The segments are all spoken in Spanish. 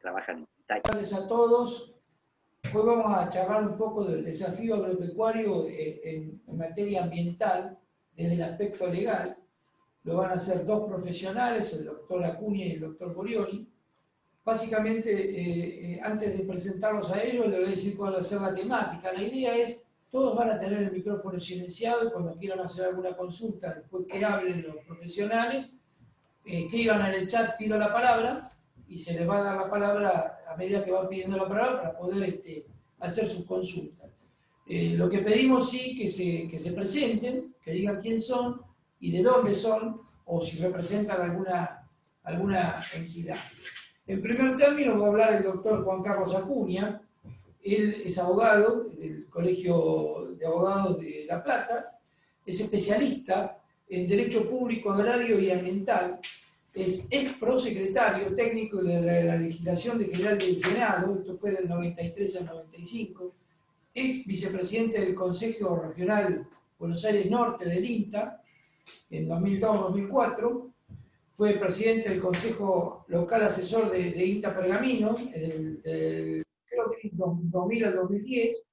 trabajan en Italia. Buenas tardes a todos. Hoy vamos a charlar un poco del desafío agropecuario en materia ambiental desde el aspecto legal. Lo van a hacer dos profesionales, el doctor Acuña y el doctor Borioni. Básicamente, antes de presentarlos a ellos, les voy a decir cuál va a ser la temática. La idea es, todos van a tener el micrófono silenciado y cuando quieran hacer alguna consulta, después que hablen los profesionales, escriban en el chat, pido la palabra, y se les va a dar la palabra a medida que van pidiendo la palabra para poder hacer sus consultas. Lo que pedimos sí que se presenten, que digan quién son y de dónde son, o si representan alguna entidad. En primer término va a hablar el doctor Juan Carlos Acuña. Él es abogado del Colegio de Abogados de La Plata, es especialista en Derecho Público, Agrario y Ambiental, es ex prosecretario técnico de la legislación general del Senado, esto fue del 93 al 95, ex vicepresidente del Consejo Regional Buenos Aires Norte del INTA, en 2002-2004, fue presidente del Consejo Local Asesor de INTA Pergamino, creo que en 2000 al 2010,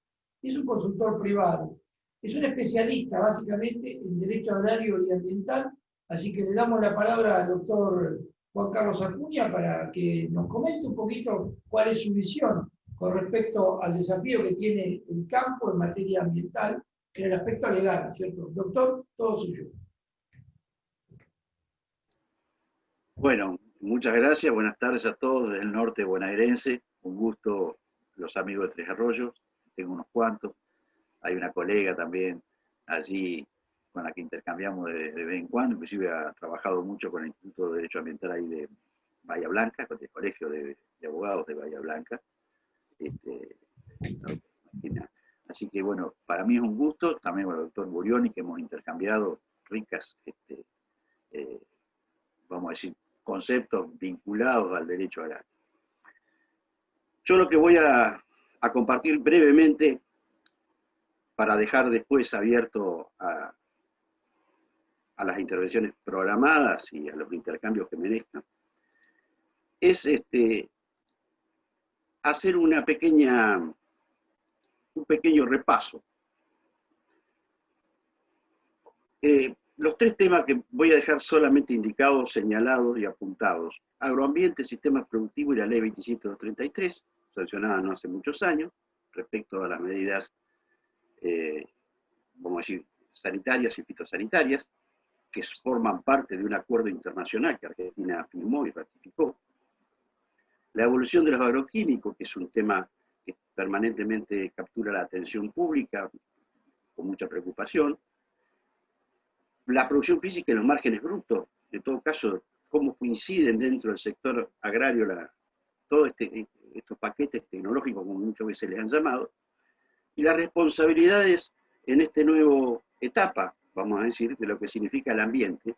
y es un consultor privado. Es un especialista básicamente en Derecho Agrario y Ambiental, así que le damos la palabra al doctor Juan Carlos Acuña para que nos comente un poquito cuál es su visión con respecto al desafío que tiene el campo en materia ambiental en el aspecto legal, ¿cierto? Doctor, todo suyo. Bueno, muchas gracias, buenas tardes a todos del norte bonaerense, un gusto los amigos de Tres Arroyos, tengo unos cuantos, hay una colega también allí con la que intercambiamos de vez en cuando, inclusive ha trabajado mucho con el Instituto de Derecho Ambiental ahí de Bahía Blanca, con el Colegio de Abogados de Bahía Blanca. Así que bueno, para mí es un gusto, también con el doctor Borioni, que hemos intercambiado ricas, vamos a decir, conceptos vinculados al derecho agrario. Yo lo que voy a compartir brevemente, para dejar después abierto a las intervenciones programadas y a los intercambios que merezcan, es hacer un pequeño repaso. Los tres temas que voy a dejar solamente indicados, señalados y apuntados: agroambiente, sistemas productivos y la ley 27233, sancionada no hace muchos años, respecto a las medidas, vamos a decir, sanitarias y fitosanitarias, que forman parte de un acuerdo internacional que Argentina firmó y ratificó. La evolución de los agroquímicos, que es un tema que permanentemente captura la atención pública con mucha preocupación. La producción física y los márgenes brutos, en todo caso, cómo coinciden dentro del sector agrario todos estos paquetes tecnológicos, como muchas veces les han llamado, y las responsabilidades en esta nueva etapa, vamos a decir, de lo que significa el ambiente,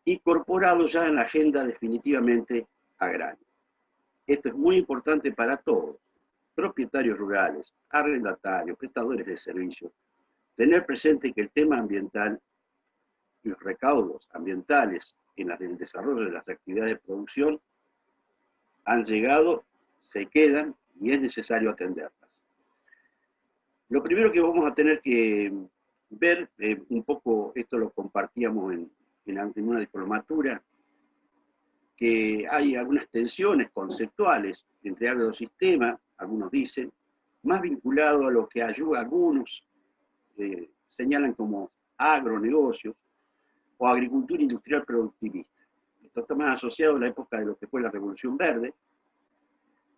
incorporado ya en la agenda definitivamente agraria. Esto es muy importante para todos, propietarios rurales, arrendatarios, prestadores de servicios, tener presente que el tema ambiental y los recaudos ambientales en el desarrollo de las actividades de producción han llegado, se quedan y es necesario atenderlas. Lo primero que vamos a tener que ver, un poco esto lo compartíamos en una diplomatura, que hay algunas tensiones conceptuales entre agrosistemas, algunos dicen, más vinculado a lo que ayuda a algunos, señalan como agronegocios, o agricultura industrial productivista. Esto está más asociado a la época de lo que fue la Revolución Verde,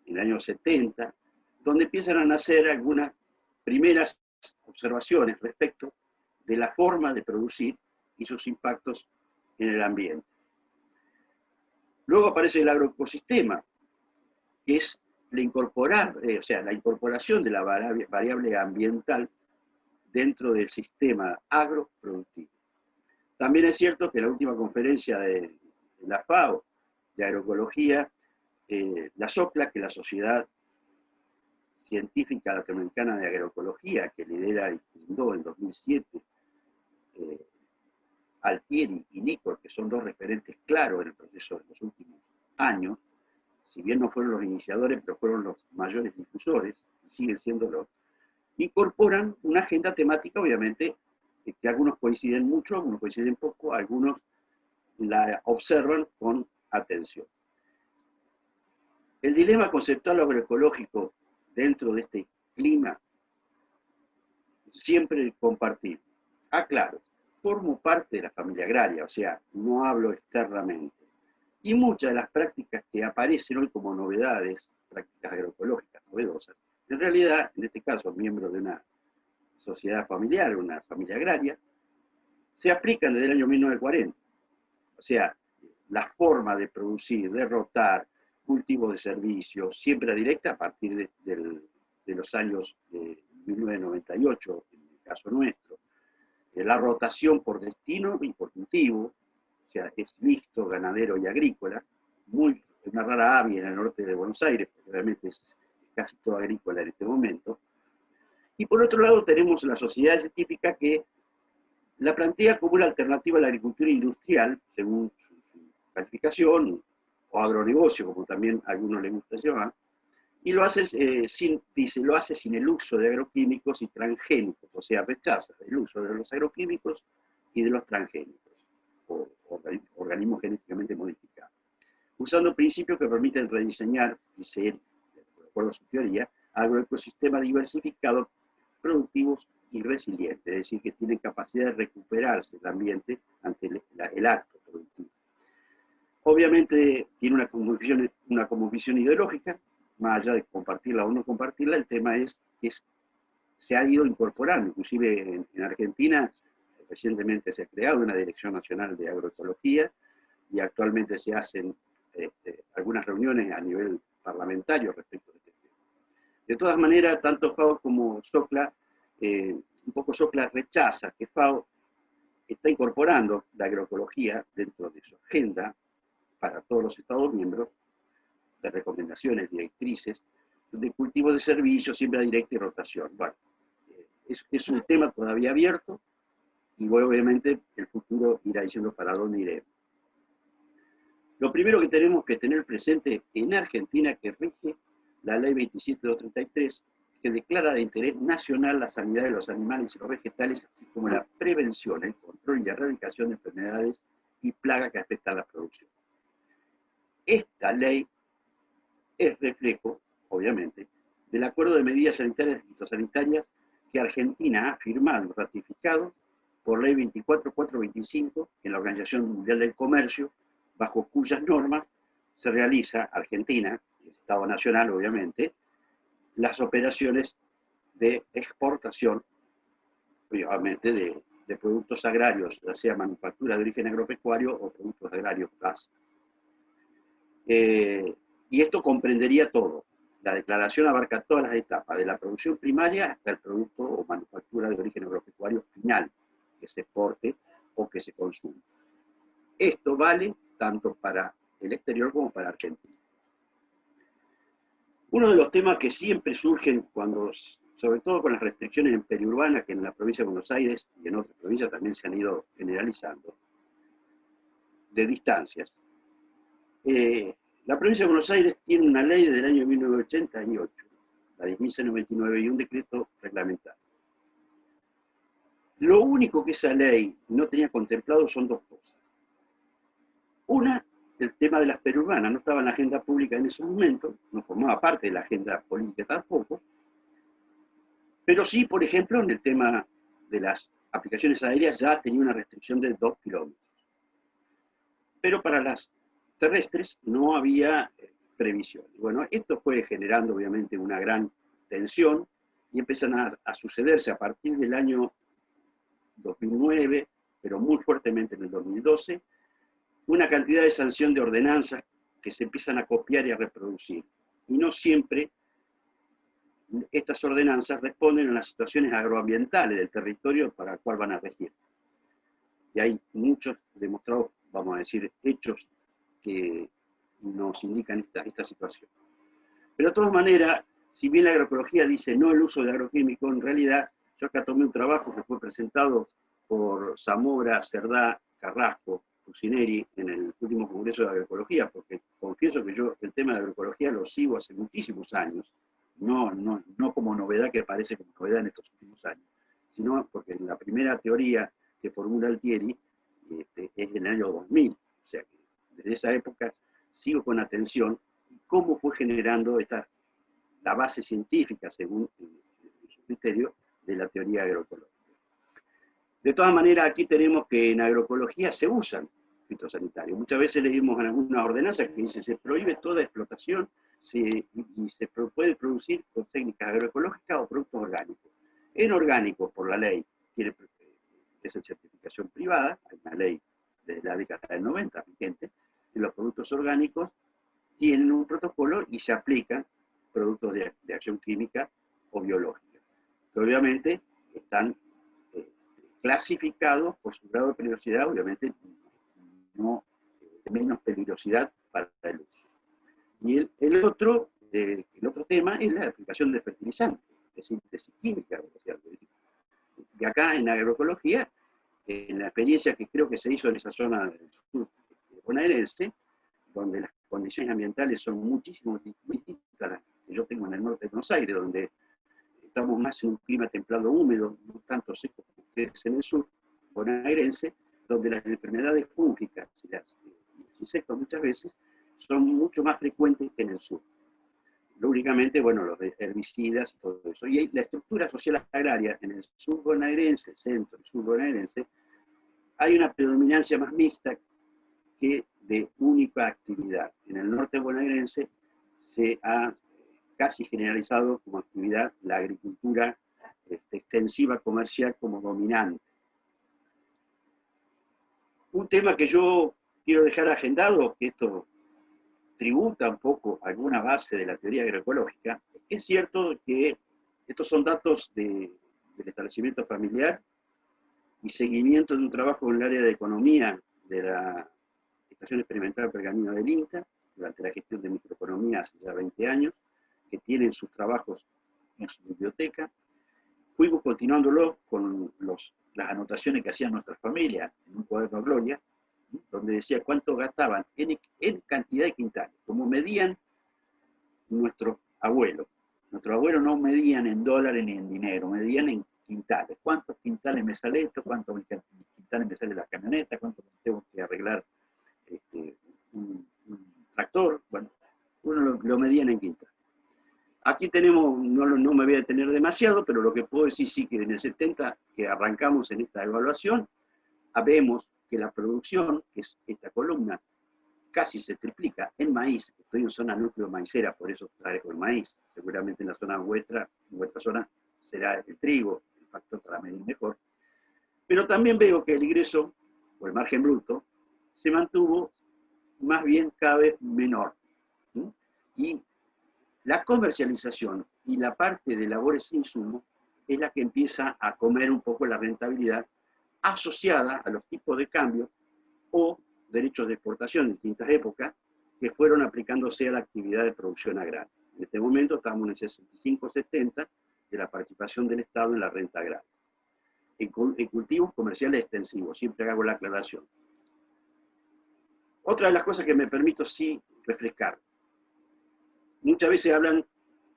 en el año 70, donde empiezan a nacer algunas primeras observaciones respecto de la forma de producir y sus impactos en el ambiente. Luego aparece el agroecosistema, que es la incorporación de la variable ambiental dentro del sistema agroproductivo. También es cierto que la última conferencia de la FAO de agroecología, la SOCLA, que es la Sociedad Científica Latinoamericana de Agroecología, que lidera y fundó en 2007 Altieri y Nicol, que son dos referentes claros en el proceso de los últimos años, si bien no fueron los iniciadores, pero fueron los mayores difusores, siguen siéndolo, incorporan una agenda temática, obviamente, que algunos coinciden mucho, algunos coinciden poco, algunos la observan con atención. El dilema conceptual agroecológico dentro de este clima, siempre compartir. Claro, formo parte de la familia agraria, o sea, no hablo externamente. Y muchas de las prácticas que aparecen hoy como novedades, prácticas agroecológicas novedosas, en realidad, en este caso, miembro de una sociedad familiar, una familia agraria, se aplican desde el año 1940. O sea, la forma de producir, de rotar, cultivos de servicios, siembra directa a partir de los años 1998, en el caso nuestro. La rotación por destino y por cultivo, o sea, es mixto, ganadero y agrícola, una rara ave en el norte de Buenos Aires, porque realmente es casi todo agrícola en este momento. Y por otro lado tenemos la sociedad científica que la plantea como una alternativa a la agricultura industrial, según su calificación, o agronegocio, como también a algunos les gusta llamar, y lo hace, lo hace sin el uso de agroquímicos y transgénicos, o sea, rechaza el uso de los agroquímicos y de los transgénicos, o organismos genéticamente modificados, usando principios que permiten rediseñar y ser, de acuerdo a su teoría, agroecosistemas diversificados, productivos y resilientes, es decir, que tienen capacidad de recuperarse el ambiente ante el acto productivo. Obviamente tiene una cosmovisión ideológica, más allá de compartirla o no compartirla, el tema es que se ha ido incorporando, inclusive en Argentina recientemente se ha creado una Dirección Nacional de Agroecología y actualmente se hacen algunas reuniones a nivel parlamentario respecto de este tema. De todas maneras, tanto FAO como SOCLA, un poco SOCLA rechaza que FAO está incorporando la agroecología dentro de su agenda para todos los Estados miembros, de recomendaciones, directrices, de cultivo de servicios, siembra directa y rotación. Bueno, es un tema todavía abierto y obviamente el futuro irá diciendo para dónde iremos. Lo primero que tenemos que tener presente en Argentina que rige la ley 27233, que declara de interés nacional la sanidad de los animales y los vegetales, así como la prevención, el control y la erradicación de enfermedades y plagas que afectan la producción. Esta ley es reflejo, obviamente, del acuerdo de medidas sanitarias y fitosanitarias que Argentina ha firmado y ratificado por ley 24425 en la Organización Mundial del Comercio, bajo cuyas normas se realiza Argentina, el Estado Nacional obviamente, las operaciones de exportación, obviamente, de productos agrarios, ya sea manufactura de origen agropecuario o productos agrarios básicos. Y esto comprendería todo. La declaración abarca todas las etapas, de la producción primaria hasta el producto o manufactura de origen agropecuario final, que se exporte o que se consume. Esto vale tanto para el exterior como para Argentina. Uno de los temas que siempre surgen cuando, sobre todo con las restricciones en periurbana, que en la provincia de Buenos Aires y en otras provincias también se han ido generalizando, de distancias. La provincia de Buenos Aires tiene una ley desde el año 1988, la 10.099, y un decreto reglamentario. Lo único que esa ley no tenía contemplado son dos cosas. Una, el tema de las periurbanas, no estaba en la agenda pública en ese momento, no formaba parte de la agenda política tampoco, pero sí, por ejemplo, en el tema de las aplicaciones aéreas ya tenía una restricción de 2 kilómetros. Pero para las terrestres no había previsión. Bueno, esto fue generando obviamente una gran tensión y empiezan a sucederse a partir del año 2009, pero muy fuertemente en el 2012, una cantidad de sanción de ordenanzas que se empiezan a copiar y a reproducir. Y no siempre estas ordenanzas responden a las situaciones agroambientales del territorio para el cual van a regir. Y hay muchos demostrados, vamos a decir, hechos que nos indican esta situación. Pero de todas maneras, si bien la agroecología dice no el uso de agroquímicos, en realidad yo acá tomé un trabajo que fue presentado por Zamora, Cerdá, Carrasco, Cucineri en el último Congreso de Agroecología, porque confieso que yo el tema de agroecología lo sigo hace muchísimos años, no como novedad que aparece como novedad en estos últimos años, sino porque la primera teoría que formula Altieri es del año 2000, o sea que desde esa época sigo con atención cómo fue generando la base científica, según su criterio, de la teoría agroecológica. De todas maneras, aquí tenemos que en agroecología se usan fitosanitarios. Muchas veces leímos en alguna ordenanza que dice se prohíbe toda explotación y se puede producir con técnicas agroecológicas o productos orgánicos. En orgánicos, por la ley, tiene esa certificación privada, hay una ley desde la década del 90 vigente, y los productos orgánicos tienen un protocolo y se aplican productos de acción química o biológica, que obviamente están clasificados por su grado de peligrosidad, obviamente no de menos peligrosidad para el uso. Y el otro tema es la aplicación de fertilizantes, de síntesis química. O sea, y acá en agroecología, en la experiencia que creo que se hizo en esa zona del sur bonaerense, donde las condiciones ambientales son muchísimo distintas a las que yo tengo en el norte de Buenos Aires, donde estamos más en un clima templado húmedo, no tanto seco como ustedes en el sur bonaerense, donde las enfermedades fúngicas y los insectos muchas veces son mucho más frecuentes que en el sur. Lógicamente, bueno, los herbicidas y todo eso. Y la estructura social agraria en el sur bonaerense, centro y sur bonaerense, hay una predominancia más mixta que de única actividad. En el norte bonaerense se ha casi generalizado como actividad la agricultura extensiva comercial como dominante. Un tema que yo quiero dejar agendado, que esto tributa un poco a alguna base de la teoría agroecológica, es que es cierto que estos son datos del establecimiento familiar y seguimiento de un trabajo en el área de economía de la Estación Experimental Pergamino del INTA, durante la gestión de microeconomía hace ya 20 años, que tienen sus trabajos en su biblioteca. Fuimos continuándolo con las anotaciones que hacían nuestras familias en un cuaderno Gloria, donde decía cuánto gastaban en cantidad de quintales, como medían nuestros abuelos. Nuestros abuelos no medían en dólares ni en dinero, medían en quintales. ¿Cuántos quintales me sale esto? ¿Cuántos quintales me sale la camioneta? ¿Cuánto tengo que arreglar un tractor? Bueno, uno lo medían en quintales. Aquí tenemos, no me voy a detener demasiado, pero lo que puedo decir sí que en el 70, que arrancamos en esta evaluación, vemos que la producción, que es esta columna, casi se triplica en maíz. Estoy en zona núcleo maicera, por eso traigo el maíz. Seguramente en la zona vuestra, en vuestra zona, será el trigo, el factor para medir mejor. Pero también veo que el ingreso, o el margen bruto, se mantuvo más bien cada vez menor. ¿Sí? Y la comercialización y la parte de labores e insumos es la que empieza a comer un poco la rentabilidad asociada a los tipos de cambio o derechos de exportación en distintas épocas que fueron aplicándose a la actividad de producción agraria. En este momento estamos en el 65-70 de la participación del Estado en la renta agraria. En cultivos comerciales extensivos, siempre hago la aclaración. Otra de las cosas que me permito sí refrescar. Muchas veces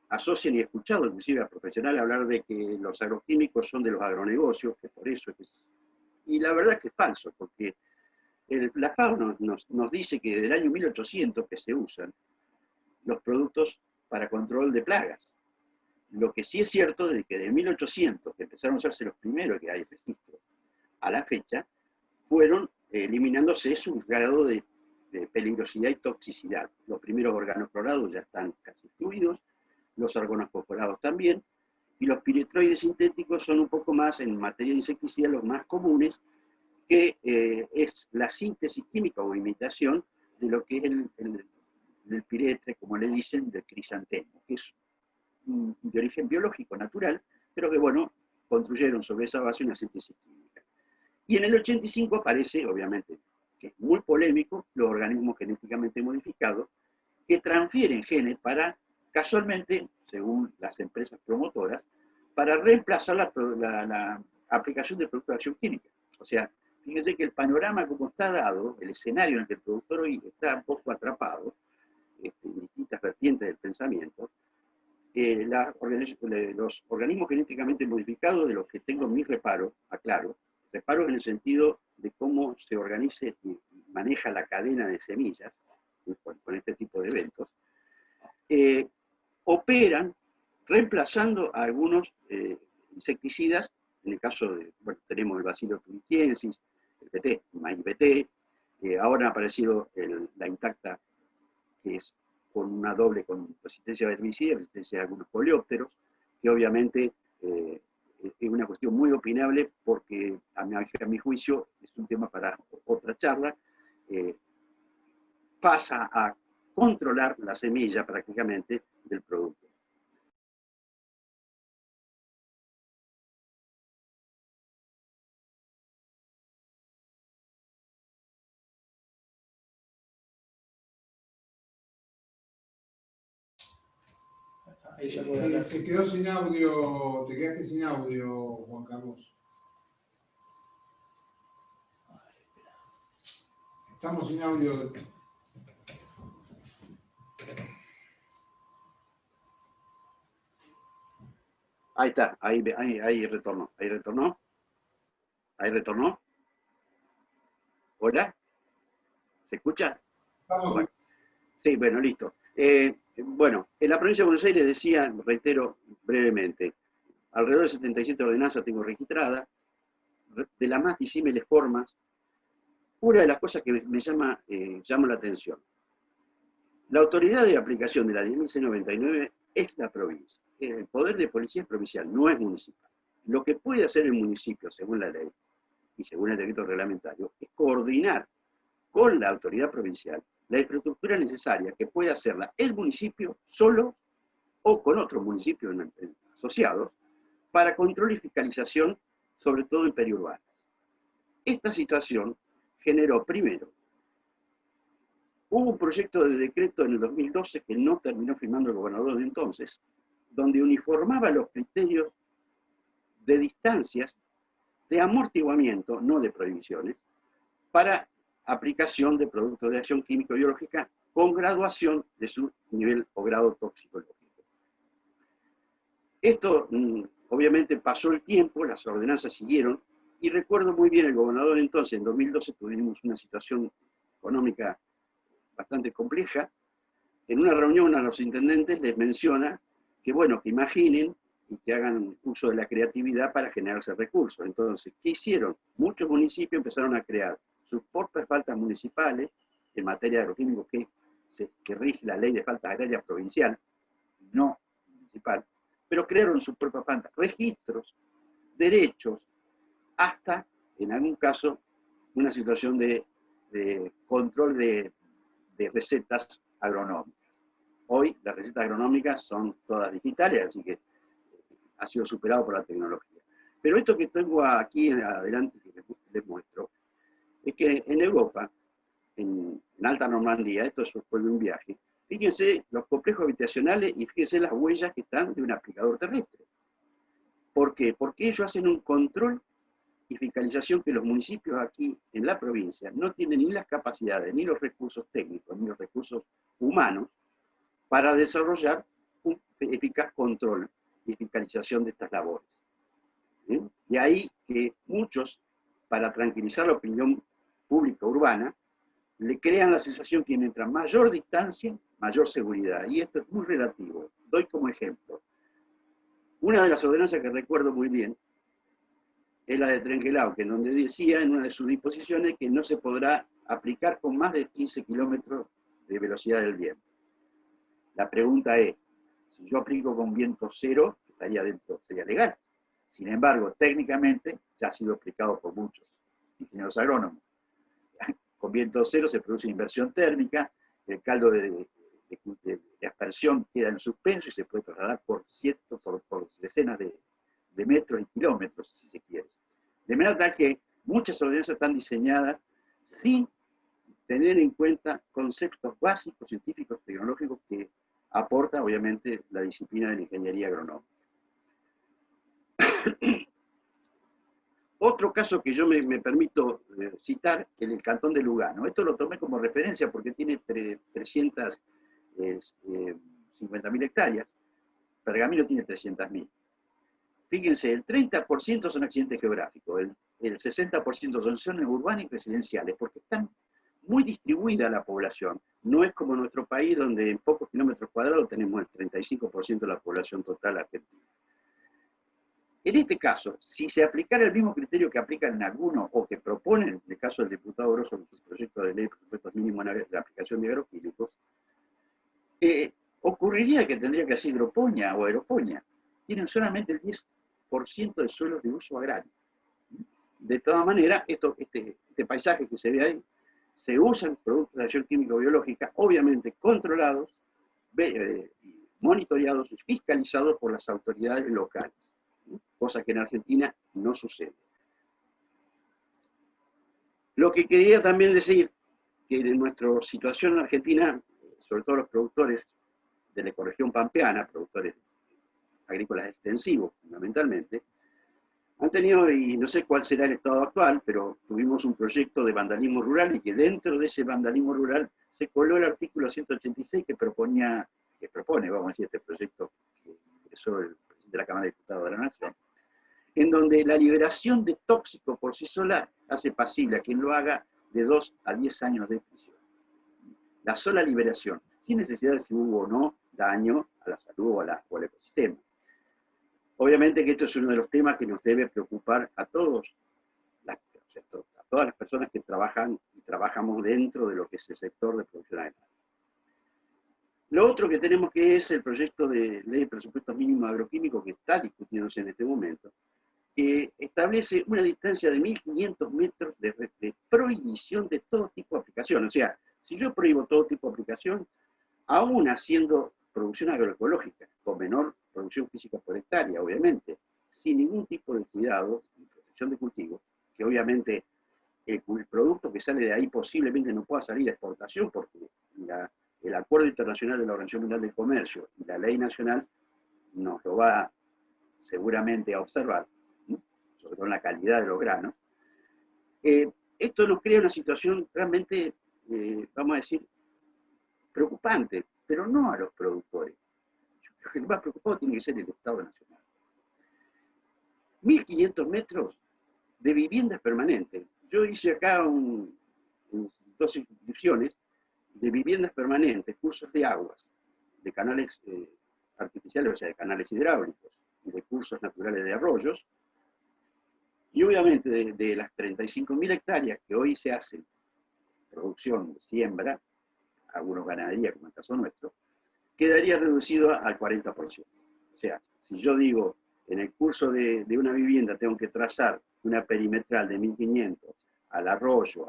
asocian y he escuchado inclusive a profesionales hablar de que los agroquímicos son de los agronegocios, que por eso es. Y la verdad es que es falso, porque la FAO nos dice que desde el año 1800 que se usan los productos para control de plagas. Lo que sí es cierto es que de 1800, que empezaron a usarse los primeros que hay registro, a la fecha, fueron eliminándose su grado de peligrosidad y toxicidad. Los primeros organoclorados ya están casi excluidos, los organofosforados también, y los piretroides sintéticos son un poco más, en materia de insecticida, los más comunes, que es la síntesis química o imitación de lo que es el piretre, como le dicen, del crisantemo, que es de origen biológico, natural, pero que, bueno, construyeron sobre esa base una síntesis química. Y en el 85 aparece, obviamente, que es muy polémico, los organismos genéticamente modificados, que transfieren genes para, casualmente, según las empresas promotoras, para reemplazar la aplicación de productos de acción química. O sea, fíjense que el panorama como está dado, el escenario en el que el productor hoy está un poco atrapado, en distintas vertientes del pensamiento, los organismos genéticamente modificados de los que tengo mis reparos, aclaro, reparos en el sentido de cómo se organiza y maneja la cadena de semillas con este tipo de eventos, operan reemplazando a algunos insecticidas. En el caso de, bueno, tenemos el Bacillus thuringiensis, el BT, maíz BT, ahora ha aparecido la intacta, que es con una doble con resistencia a herbicidas, resistencia a algunos coleópteros, que obviamente es una cuestión muy opinable porque a mi juicio es un tema para otra charla, pasa a controlar la semilla prácticamente del producto. Se quedó sin audio, te quedaste sin audio, Juan Carlos. Estamos sin audio. Ahí está, ahí retornó, ahí retornó. Ahí retornó. ¿Hola? ¿Se escucha? Bueno. Sí, bueno, listo. Bueno, en la provincia de Buenos Aires decía, reitero brevemente, alrededor de 77 ordenanzas tengo registradas, de las más disímiles formas. Una de las cosas que me llama la atención, la autoridad de aplicación de la 10.699 es la provincia. El poder de policía es provincial, no es municipal. Lo que puede hacer el municipio, según la ley y según el decreto reglamentario, es coordinar con la autoridad provincial la infraestructura necesaria que puede hacerla el municipio solo o con otros municipios asociados para control y fiscalización, sobre todo en periurbanas. Esta situación generó, primero, hubo un proyecto de decreto en el 2012 que no terminó firmando el gobernador de entonces, donde uniformaba los criterios de distancias de amortiguamiento, no de prohibiciones, para aplicación de productos de acción químico-biológica con graduación de su nivel o grado toxicológico. Esto, obviamente, pasó el tiempo, las ordenanzas siguieron, y recuerdo muy bien el gobernador entonces, en 2012 tuvimos una situación económica bastante compleja. En una reunión a los intendentes les menciona que, bueno, que imaginen y que hagan uso de la creatividad para generarse recursos. Entonces, ¿qué hicieron? Muchos municipios empezaron a crear sus propias faltas municipales en materia de agroquímicos que rige la ley de faltas agrarias provincial, no municipal, pero crearon sus propias faltas, registros, derechos, hasta, en algún caso, una situación de control de recetas agronómicas. Hoy las recetas agronómicas son todas digitales, así que ha sido superado por la tecnología. Pero esto que tengo aquí adelante, que les muestro, es que en Europa, en Alta Normandía, esto fue de un viaje, fíjense los complejos habitacionales y fíjense las huellas que están de un aplicador terrestre. ¿Por qué? Porque ellos hacen un control y fiscalización que los municipios aquí en la provincia no tienen ni las capacidades, ni los recursos técnicos, ni los recursos humanos para desarrollar un eficaz control y fiscalización de estas labores. ¿Sí? Y ahí que muchos, para tranquilizar la opinión pública urbana, le crean la sensación que mientras mayor distancia, mayor seguridad. Y esto es muy relativo. Doy como ejemplo. Una de las ordenanzas que recuerdo muy bien es la de Trenquelauquen, en donde decía en una de sus disposiciones que no se podrá aplicar con más de 15 kilómetros de velocidad del viento. La pregunta es, si yo aplico con viento cero, estaría dentro, sería legal. Sin embargo, técnicamente ya ha sido aplicado por muchos ingenieros agrónomos. Con viento cero se produce inversión térmica, el caldo de aspersión queda en suspenso y se puede trasladar por decenas de metros y kilómetros, si se quiere. De manera que muchas ordenanzas están diseñadas sin tener en cuenta conceptos básicos, científicos, tecnológicos que aporta, obviamente, la disciplina de la ingeniería agronómica. Otro caso que yo me permito citar, en el cantón de Lugano. Esto lo tomé como referencia porque tiene 300 es 50.000 hectáreas, Pergamino tiene 300.000. Fíjense, el 30% son accidentes geográficos, el 60% son zonas urbanas y residenciales, porque están muy distribuida la población. No es como nuestro país, donde en pocos kilómetros cuadrados tenemos el 35% de la población total argentina. En este caso, si se aplicara el mismo criterio que aplican en algunos, o que proponen, en el caso del diputado Grosso, en su proyecto de ley de presupuestos mínimos de aplicación de agroquímicos, ocurriría que tendría que ser hidroponía o aeroponía. Tienen solamente el 10% de suelos de uso agrario. De todas maneras, este paisaje que se ve ahí, se usan productos de acción químico-biológica, obviamente controlados, monitoreados y fiscalizados por las autoridades locales, cosa que en Argentina no sucede. Lo que quería también decir, que en nuestra situación en Argentina, sobre todo los productores de la ecorregión pampeana, productores agrícolas extensivos fundamentalmente, han tenido, y no sé cuál será el estado actual, pero tuvimos un proyecto de vandalismo rural y que dentro de ese vandalismo rural se coló el artículo 186 que propone, vamos a decir, este proyecto que ingresó el presidente de la Cámara de Diputados de la Nación, en donde la liberación de tóxicos por sí sola hace pasible a quien lo haga de 2 a 10 años de prisión. La sola liberación, sin necesidad de si hubo o no daño a la salud o al ecosistema. Obviamente que esto es uno de los temas que nos debe preocupar a todos, a todas las personas que trabajan y trabajamos dentro de lo que es el sector de producción agraria. Lo otro que tenemos que es el proyecto de ley de presupuestos mínimos agroquímicos que está discutiéndose en este momento, que establece una distancia de 1.500 metros de prohibición de todo tipo de aplicación. O sea, si yo prohíbo todo tipo de aplicación, aún haciendo producción agroecológica, con menor producción física por hectárea, obviamente, sin ningún tipo de cuidado y protección de cultivo, que obviamente el producto que sale de ahí posiblemente no pueda salir a exportación, porque el Acuerdo Internacional de la Organización Mundial del Comercio y la ley nacional nos lo va seguramente a observar, ¿no? Sobre todo en la calidad de los granos. Esto nos crea una situación realmente, vamos a decir, preocupante, pero no a los productores. El más preocupado tiene que ser el Estado Nacional. 1.500 metros de viviendas permanentes. Yo hice acá dos inscripciones de viviendas permanentes, cursos de aguas, de canales artificiales, o sea, de canales hidráulicos, y de cursos naturales de arroyos, y obviamente de las 35.000 hectáreas que hoy se hacen producción de siembra, algunos ganadería, como el caso nuestro, quedaría reducido al 40%. O sea, si yo digo, en el curso de una vivienda tengo que trazar una perimetral de 1.500 al arroyo,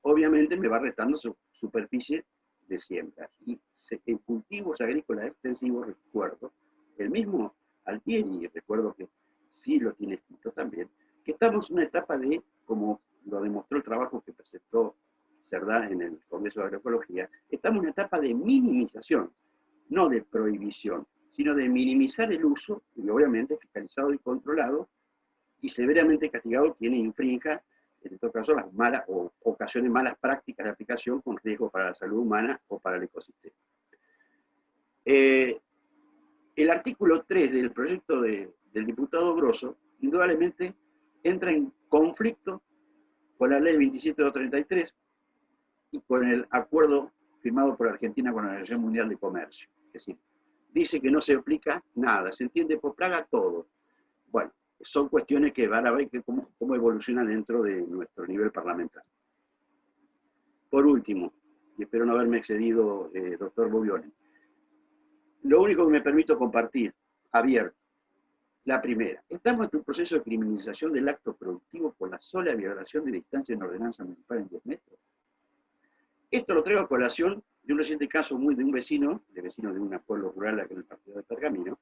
obviamente me va restando su superficie de siembra. Y en cultivos agrícolas extensivos, recuerdo, el mismo Altieri, recuerdo que sí lo tiene escrito también, que estamos en una etapa de, como lo demostró el trabajo que presentó Cerdá en el Congreso de Agroecología, estamos en una etapa de minimización, no de prohibición, sino de minimizar el uso, y obviamente fiscalizado y controlado, y severamente castigado quien infrinja, en este caso, las malas o ocasione malas prácticas de aplicación con riesgo para la salud humana o para el ecosistema. El artículo 3 del proyecto del diputado Grosso, indudablemente, entra en conflicto con la ley 27.233 y con el acuerdo firmado por Argentina con la Organización Mundial de Comercio. Es decir, dice que no se aplica nada, se entiende por plaga todo. Bueno, son cuestiones que van a ver cómo evoluciona dentro de nuestro nivel parlamentario. Por último, y espero no haberme excedido, doctor Bovione, lo único que me permito compartir, abierto, la primera, estamos en un proceso de criminalización del acto productivo por la sola violación de distancia en ordenanza municipal en 10 metros. Esto lo traigo a colación de un reciente caso de un vecino de un pueblo rural aquí en el partido de Pergamino,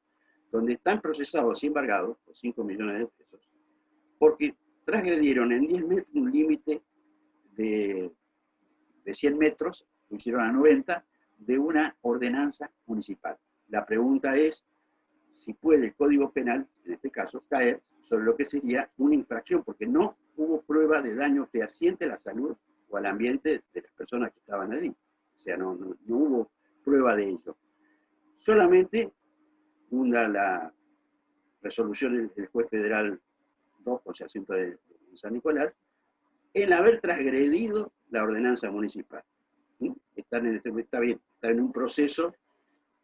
donde están procesados y embargados por 5 millones de pesos, porque transgredieron en 10 metros un límite de 100 metros, lo hicieron a 90, de una ordenanza municipal. La pregunta es si puede el Código Penal, en este caso, caer sobre lo que sería una infracción, porque no hubo prueba de daño fehaciente a la salud o al ambiente de las personas que estaban allí. O sea, no hubo prueba de ello. Solamente funda la resolución del juez federal 2, o sea, asiento de San Nicolás, el haber transgredido la ordenanza municipal. ¿Sí? Está bien, está en un proceso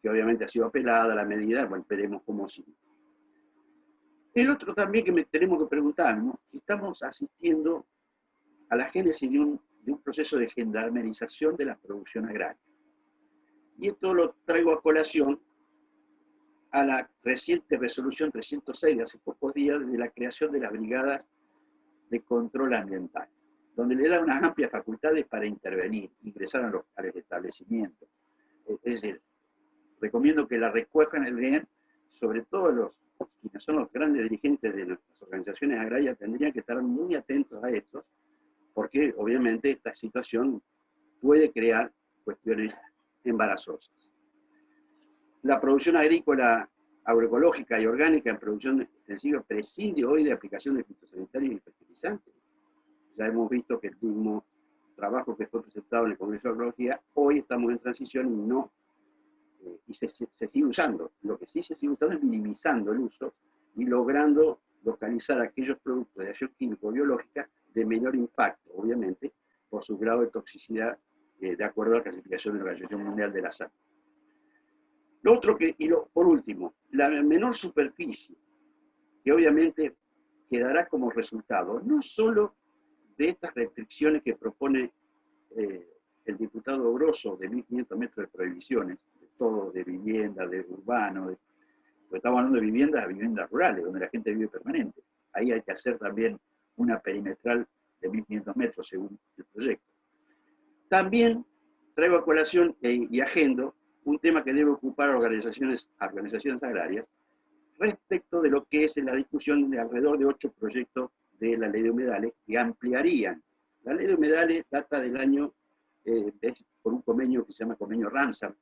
que obviamente ha sido apelada a la medida, bueno, veremos cómo sigue. El otro también que tenemos que preguntarnos, si estamos asistiendo a la génesis de un proceso de gendarmerización de la producción agraria. Y esto lo traigo a colación a la reciente resolución 306 de hace pocos días de la creación de las brigadas de control ambiental, donde le da unas amplias facultades para intervenir, ingresar a los establecimientos. Es decir, recomiendo que la recojan el bien, sobre todo quienes son los grandes dirigentes de nuestras organizaciones agrarias, tendrían que estar muy atentos a esto, porque obviamente esta situación puede crear cuestiones embarazosas. La producción agrícola agroecológica y orgánica en producción extensiva prescinde hoy de aplicación de fitosanitarios y fertilizantes. Ya hemos visto que el último trabajo que fue presentado en el Congreso de Agroecología, hoy estamos en transición y se sigue usando. Lo que sí se sigue usando es minimizando el uso y logrando localizar aquellos productos de acción químico-biológica de menor impacto, obviamente, por su grado de toxicidad, de acuerdo a la clasificación de la Organización Mundial de la Salud. Lo otro por último, la menor superficie, que obviamente quedará como resultado, no solo de estas restricciones que propone el diputado Grosso de 1.500 metros de prohibiciones, de todo, de vivienda, de urbano, porque estamos hablando de viviendas rurales, donde la gente vive permanente. Ahí hay que hacer también una perimetral de 1.500 metros según el proyecto. También traigo a colación y agendo un tema que debe ocupar a organizaciones agrarias respecto de lo que es la discusión de alrededor de 8 proyectos de la ley de humedales que ampliarían. La ley de humedales data del año por un convenio que se llama convenio Ramsar,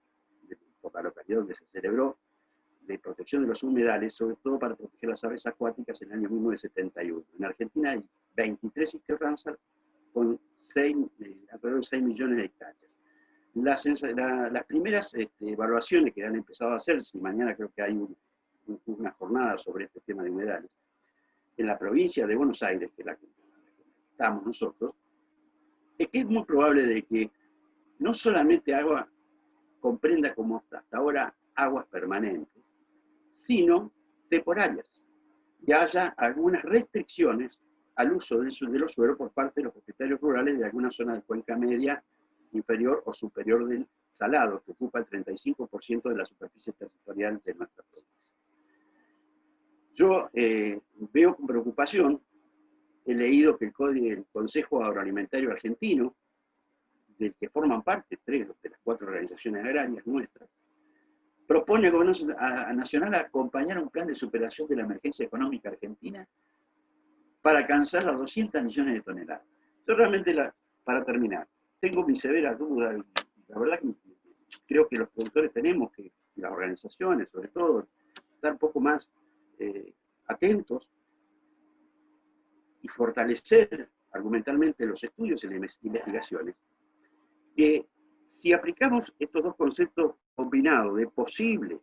por la localidad donde se celebró, de protección de los humedales, sobre todo para proteger las aves acuáticas en el año 1971. En Argentina hay 23 sitios Ramsar con alrededor de 6 millones de hectáreas. Las primeras evaluaciones que han empezado a hacerse, y mañana creo que hay una jornada sobre este tema de humedales, en la provincia de Buenos Aires, que es la que estamos nosotros, es que es muy probable de que no solamente agua comprenda como hasta ahora aguas permanentes, sino temporarias, y haya algunas restricciones al uso de los suelos por parte de los propietarios rurales de alguna zona de cuenca media, inferior o superior del salado, que ocupa el 35% de la superficie territorial de nuestra provincia. Yo veo con preocupación, he leído que el Consejo Agroalimentario Argentino, del que forman parte 3 de las 4 organizaciones agrarias nuestras, propone al Gobierno Nacional acompañar un plan de superación de la emergencia económica argentina para alcanzar las 200 millones de toneladas. Yo realmente, para terminar, tengo mis severas dudas, y la verdad que creo que los productores tenemos que, y las organizaciones sobre todo, estar un poco más atentos y fortalecer argumentalmente los estudios y las investigaciones, que si aplicamos estos dos conceptos combinados de posible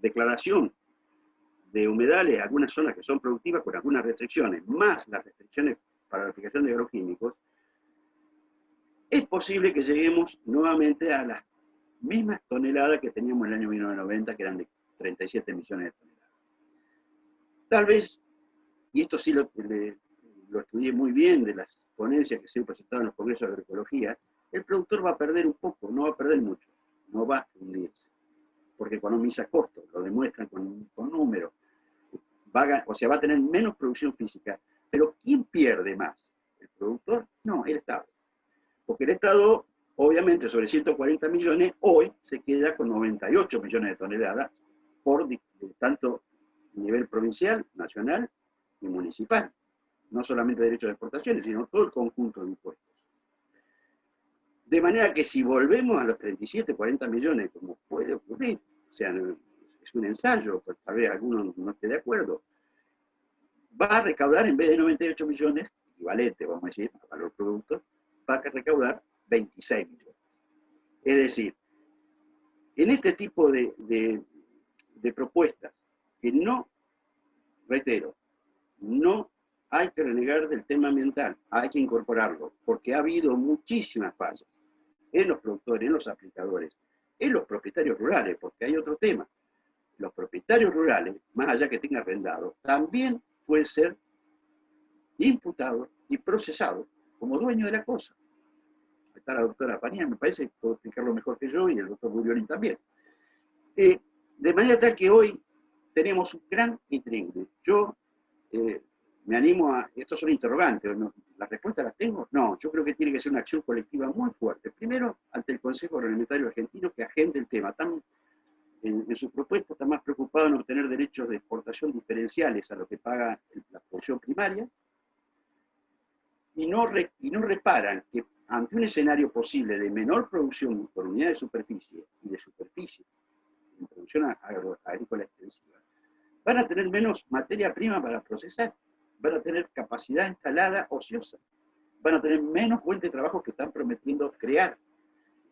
declaración de humedales, algunas zonas que son productivas con algunas restricciones, más las restricciones para la aplicación de agroquímicos, es posible que lleguemos nuevamente a las mismas toneladas que teníamos en el año 1990, que eran de 37 millones de toneladas. Tal vez, y esto sí lo estudié muy bien de las ponencias que se han presentado en los congresos de agroecología, el productor va a perder un poco, no va a perder mucho, no va a hundirse, porque economiza costos, lo demuestran con números, o sea, va a tener menos producción física, pero ¿quién pierde más? ¿El productor? No, el Estado. Porque el Estado, obviamente, sobre 140 millones, hoy se queda con 98 millones de toneladas por tanto nivel provincial, nacional y municipal. No solamente derechos de exportaciones, sino todo el conjunto de impuestos. De manera que si volvemos a los 37, 40 millones, como puede ocurrir, o sea, es un ensayo, pues tal vez alguno no esté de acuerdo, va a recaudar en vez de 98 millones, equivalente, vamos a decir, a valor producto, va a recaudar 26 millones. Es decir, en este tipo de propuestas, que no, reitero, no hay que renegar del tema ambiental, hay que incorporarlo, porque ha habido muchísimas fallas en los productores, en los aplicadores, en los propietarios rurales, porque hay otro tema. Los propietarios rurales, más allá que tengan arrendado, también pueden ser imputados y procesados como dueños de la cosa. Está la doctora Panía, me parece que puede explicarlo mejor que yo, y el doctor Burioni también. De manera tal que hoy tenemos un gran intríngulis. Yo me animo a, estos son interrogantes, ¿no? ¿Las respuestas las tengo? No, yo creo que tiene que ser una acción colectiva muy fuerte. Primero, ante el Consejo Agroalimentario Argentino, que agende el tema. En sus propuestas está más preocupado en obtener derechos de exportación diferenciales a lo que paga la producción primaria, y no reparan que ante un escenario posible de menor producción por unidad de superficie y de superficie en producción agrícola extensiva, van a tener menos materia prima para procesar, van a tener capacidad instalada ociosa, van a tener menos fuentes de trabajo que están prometiendo crear.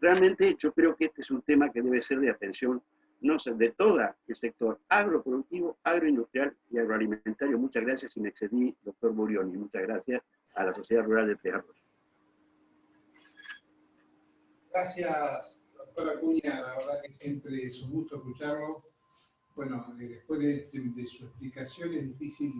Realmente yo creo que este es un tema que debe ser de atención, no sé, de todo el sector agroproductivo, agroindustrial y agroalimentario. Muchas gracias, y me excedí, doctor Burioni. Muchas gracias a la Sociedad Rural de Tres Arroyos. Gracias, doctora Acuña, la verdad que siempre es un gusto escucharlo. Bueno, después de su explicación es difícil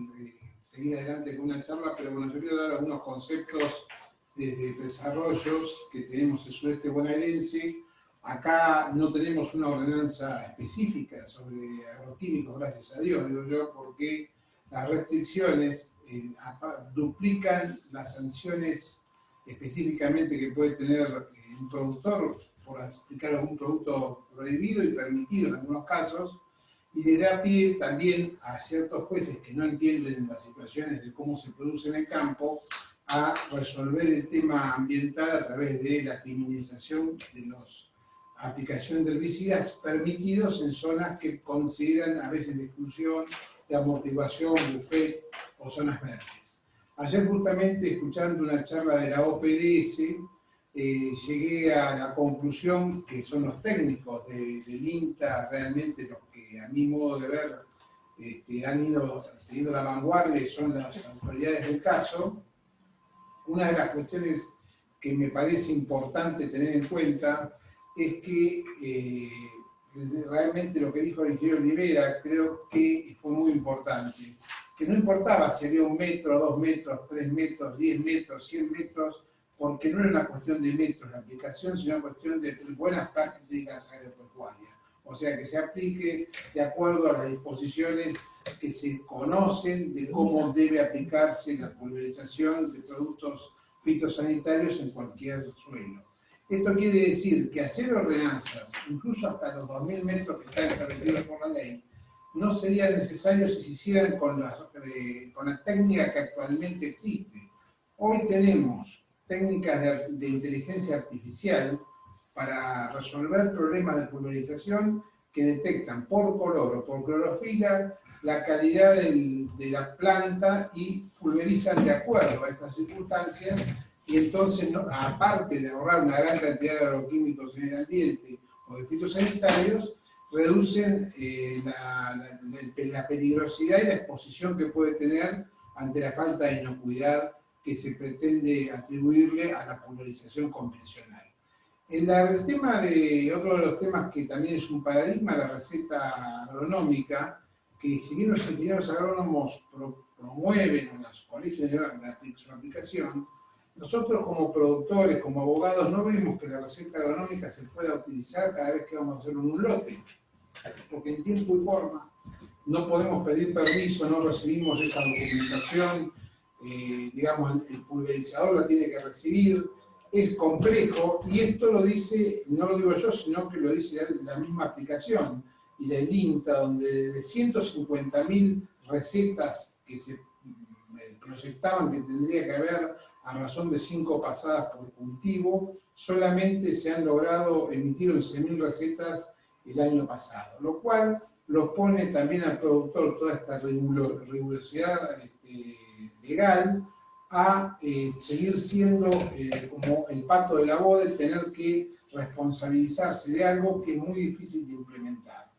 seguir adelante con una charla, pero bueno, yo quiero dar algunos conceptos desde Tres Arroyos que tenemos el sudeste bonaerense. Acá no tenemos una ordenanza específica sobre agroquímicos, gracias a Dios, digo yo, porque las restricciones duplican las sanciones específicamente que puede tener un productor por aplicar algún producto prohibido y permitido en algunos casos, y le da pie también a ciertos jueces que no entienden las situaciones de cómo se produce en el campo a resolver el tema ambiental a través de la criminalización de los aplicación de herbicidas permitidos en zonas que consideran a veces de exclusión, de amortiguación, buffet o zonas verdes. Ayer justamente escuchando una charla de la OPLS, llegué a la conclusión que son los técnicos del INTA realmente los que a mi modo de ver han tenido la vanguardia y son las autoridades del caso. Una de las cuestiones que me parece importante tener en cuenta es que realmente lo que dijo el ingeniero Olivera creo que fue muy importante, que no importaba si había 1 metro, 2 metros, 3 metros, 10 metros, 100 metros, porque no era una cuestión de metros la aplicación, sino una cuestión de buenas prácticas agropecuarias. O sea, que se aplique de acuerdo a las disposiciones que se conocen de cómo debe aplicarse la pulverización de productos fitosanitarios en cualquier suelo. Esto quiere decir que hacer ordenanzas, incluso hasta los 2000 metros que están establecidos por la ley, no sería necesario si se hicieran con la técnica que actualmente existe. Hoy tenemos técnicas de inteligencia artificial para resolver problemas de pulverización que detectan por color o por clorofila la calidad de la planta y pulverizan de acuerdo a estas circunstancias. Y entonces, aparte de ahorrar una gran cantidad de agroquímicos en el ambiente o de fitosanitarios, reducen la peligrosidad y la exposición que puede tener ante la falta de inocuidad que se pretende atribuirle a la pulverización convencional. Otro de los temas que también es un paradigma, la receta agronómica, que si bien los ingenieros agrónomos promueven en los colegios de su aplicación, nosotros como productores, como abogados, no vemos que la receta agronómica se pueda utilizar cada vez que vamos a hacer un lote, porque en tiempo y forma no podemos pedir permiso, no recibimos esa documentación, digamos, el pulverizador la tiene que recibir, es complejo, y esto lo dice, no lo digo yo, sino que lo dice la misma aplicación, y la INTA, donde de 150.000 recetas que se proyectaban que tendría que haber a razón de 5 pasadas por cultivo, solamente se han logrado emitir 11.000 recetas el año pasado, lo cual los pone también al productor toda esta rigurosidad legal a seguir siendo como el pato de la boda, tener que responsabilizarse de algo que es muy difícil de implementar.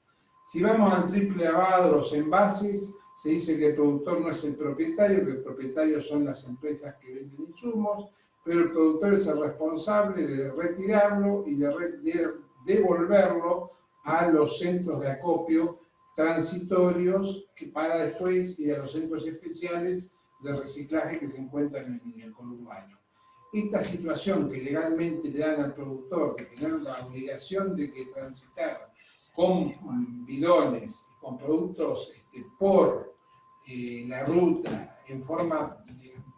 Si vamos al triple lavado de los envases, se dice que el productor no es el propietario, que el propietario son las empresas que venden insumos, pero el productor es el responsable de retirarlo y de devolverlo a los centros de acopio transitorios que para después ir a los centros especiales de reciclaje que se encuentran en el conurbano. Esta situación que legalmente le dan al productor de tener la obligación de que transitar con bidones, con productos por la ruta, en forma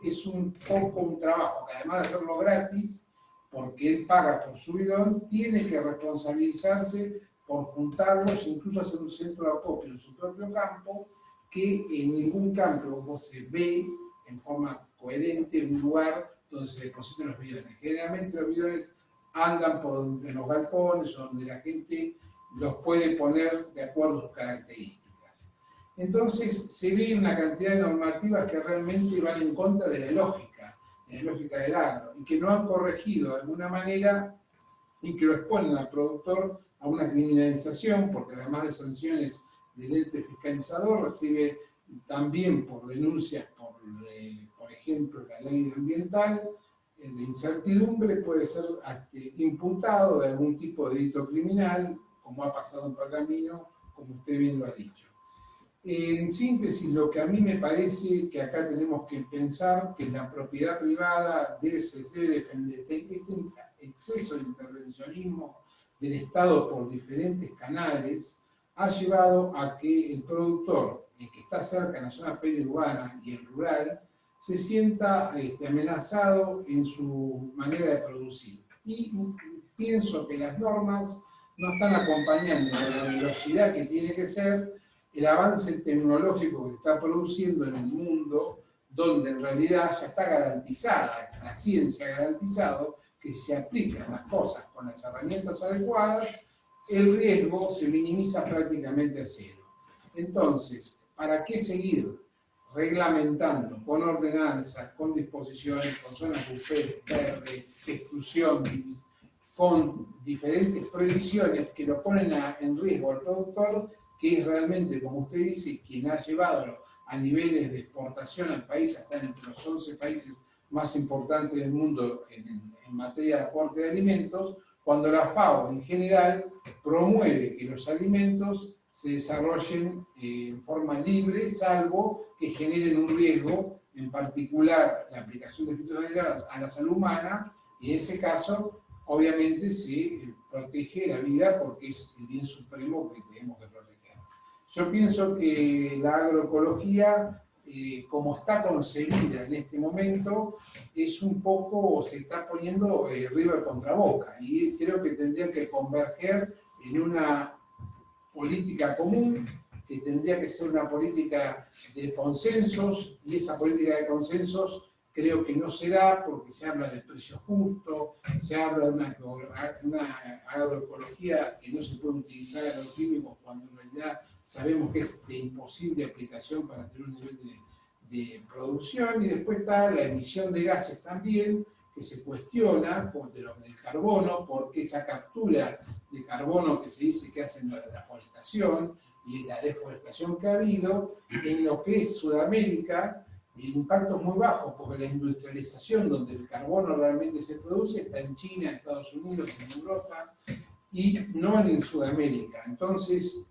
es un poco un trabajo que además de hacerlo gratis, porque él paga por su bidón, tiene que responsabilizarse por juntarlos, incluso hacer un centro de acopio en su propio campo, que en ningún campo se ve en forma coherente un lugar donde se depositan los bidones. Generalmente los bidones andan en los galpones, donde la gente los puede poner de acuerdo a sus características. Entonces se ve una cantidad de normativas que realmente van en contra de la lógica del agro, y que no han corregido de alguna manera y que lo exponen al productor a una criminalización, porque además de sanciones del ente fiscalizador, recibe también por denuncias por ejemplo, la ley ambiental, de incertidumbre, puede ser imputado de algún tipo de delito criminal, como ha pasado en Pergamino, como usted bien lo ha dicho. En síntesis, lo que a mí me parece que acá tenemos que pensar que la propiedad privada se debe defender. Este exceso de intervencionismo del Estado por diferentes canales ha llevado a que el productor, el que está cerca en la zona periurbana y el rural, se sienta amenazado en su manera de producir. Y pienso que las normas no están acompañando con la velocidad que tiene que ser el avance tecnológico que se está produciendo en el mundo, donde en realidad ya está garantizada, la ciencia ha garantizado que si se aplican las cosas con las herramientas adecuadas, el riesgo se minimiza prácticamente a cero. Entonces, ¿para qué seguir reglamentando con ordenanzas, con disposiciones, con zonas buffet, verde, exclusión, con diferentes prohibiciones que lo ponen en riesgo al productor, que es realmente, como usted dice, quien ha llevado a niveles de exportación al país, hasta entre los 11 países más importantes del mundo en materia de aporte de alimentos, cuando la FAO en general promueve que los alimentos se desarrollen en forma libre, salvo que generen un riesgo, en particular la aplicación de fitosanitarios a la salud humana, y en ese caso, obviamente, se protege la vida porque es el bien supremo que tenemos que proteger. Yo pienso que la agroecología, como está concebida en este momento, es un poco, se está poniendo River contra Boca, y creo que tendría que converger en una política común, que tendría que ser una política de consensos, y esa política de consensos creo que no se da porque se habla de precio justo, se habla de una agroecología que no se puede utilizar agroquímicos cuando en realidad sabemos que es de imposible aplicación para tener un nivel de producción, y después está la emisión de gases también, que se cuestiona, como del carbono, porque esa captura de carbono que se dice que hacen la forestación y la deforestación que ha habido, en lo que es Sudamérica, el impacto es muy bajo, porque la industrialización donde el carbono realmente se produce está en China, en Estados Unidos, en Europa, y no en Sudamérica. Entonces,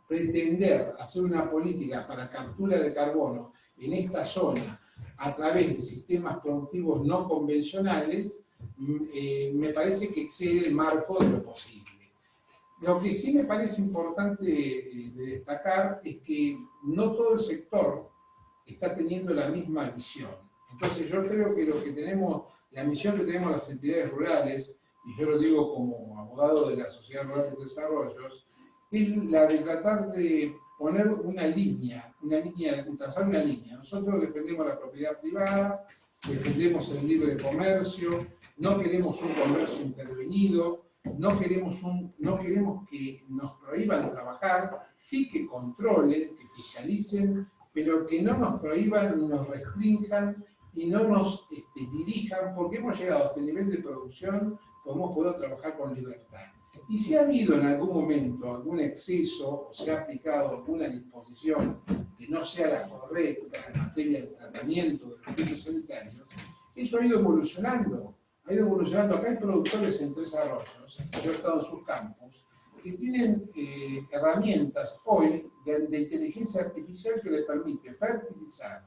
pretender hacer una política para captura de carbono en esta zona a través de sistemas productivos no convencionales, me parece que excede el marco de lo posible. Lo que sí me parece importante de destacar es que no todo el sector está teniendo la misma visión. Entonces yo creo que lo que tenemos, la misión que tenemos las entidades rurales, y yo lo digo como abogado de la Sociedad Rural de Desarrollos, es la de tratar de poner trazar una línea. Nosotros defendemos la propiedad privada, defendemos el libre comercio, no queremos un comercio intervenido, no queremos que nos prohíban trabajar, sí que controlen, que fiscalicen, pero que no nos prohíban ni nos restrinjan y no nos dirijan, porque hemos llegado a este nivel de producción, hemos podido trabajar con libertad. Y si ha habido en algún momento algún exceso o se ha aplicado alguna disposición que no sea la correcta en materia de tratamiento de los riesgos sanitarios, eso ha ido evolucionando. Ha ido evolucionando. Acá hay productores en Tres Arroyos, yo he estado en sus campos, que tienen herramientas hoy de inteligencia artificial que les permite fertilizar,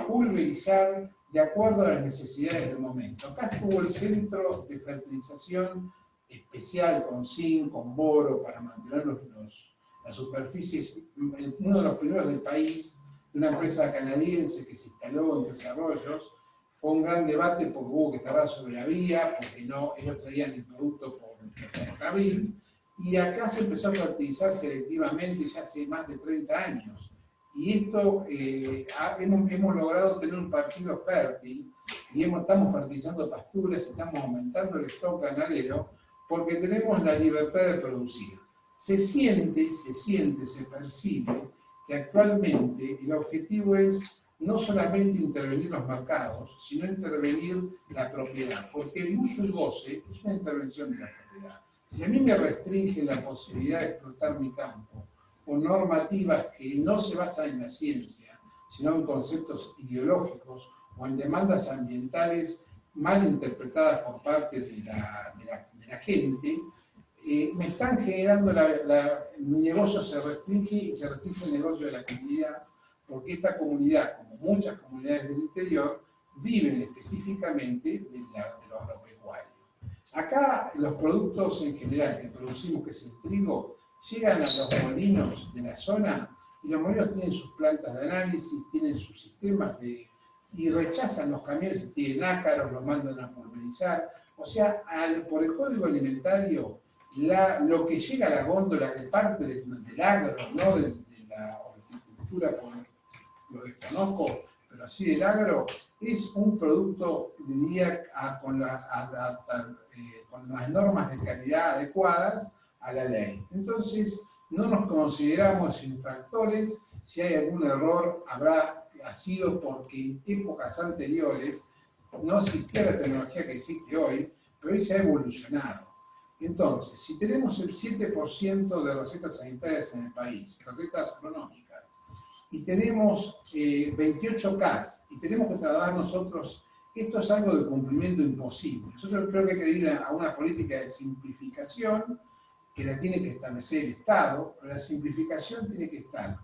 pulverizar de acuerdo a las necesidades del momento. Acá estuvo el centro de fertilización especial con zinc, con boro, para mantener las superficies, uno de los primeros del país, de una empresa canadiense que se instaló en Tres Arroyos. Fue un gran debate porque hubo que estar sobre la vía, porque no, ellos traían el producto por ferrocarril, y acá se empezó a fertilizar selectivamente ya hace más de 30 años. Y esto, hemos logrado tener un partido fértil, y estamos fertilizando pasturas, estamos aumentando el stock ganadero, porque tenemos la libertad de producir. Se siente, se percibe que actualmente el objetivo es no solamente intervenir los mercados, sino intervenir la propiedad, porque el uso y goce es una intervención de la propiedad. Si a mí me restringen la posibilidad de explotar mi campo con normativas que no se basan en la ciencia, sino en conceptos ideológicos o en demandas ambientales mal interpretadas por parte de la gente, me están generando, mi negocio se restringe y se restringe el negocio de la comunidad, porque esta comunidad, como muchas comunidades del interior, viven específicamente de lo agropecuario. Acá los productos en general que producimos, que es el trigo, llegan a los molinos de la zona, y los molinos tienen sus plantas de análisis, tienen sus sistemas y rechazan los camiones, si tienen ácaros, los mandan a pulverizar. O sea, por el código alimentario, lo que llega a la góndola de parte del agro, no de la horticultura, lo desconozco, pero sí del agro, es un producto, diría, con las normas de calidad adecuadas a la ley. Entonces, no nos consideramos infractores. Si hay algún error, ha sido porque en épocas anteriores no existía la tecnología que existe hoy, pero hoy se ha evolucionado. Entonces, si tenemos el 7% de recetas sanitarias en el país, recetas agronómicas, y tenemos 28 CAT, y tenemos que trasladar nosotros, esto es algo de cumplimiento imposible. Nosotros creo que hay que ir a una política de simplificación que la tiene que establecer el Estado, pero la simplificación tiene que estar.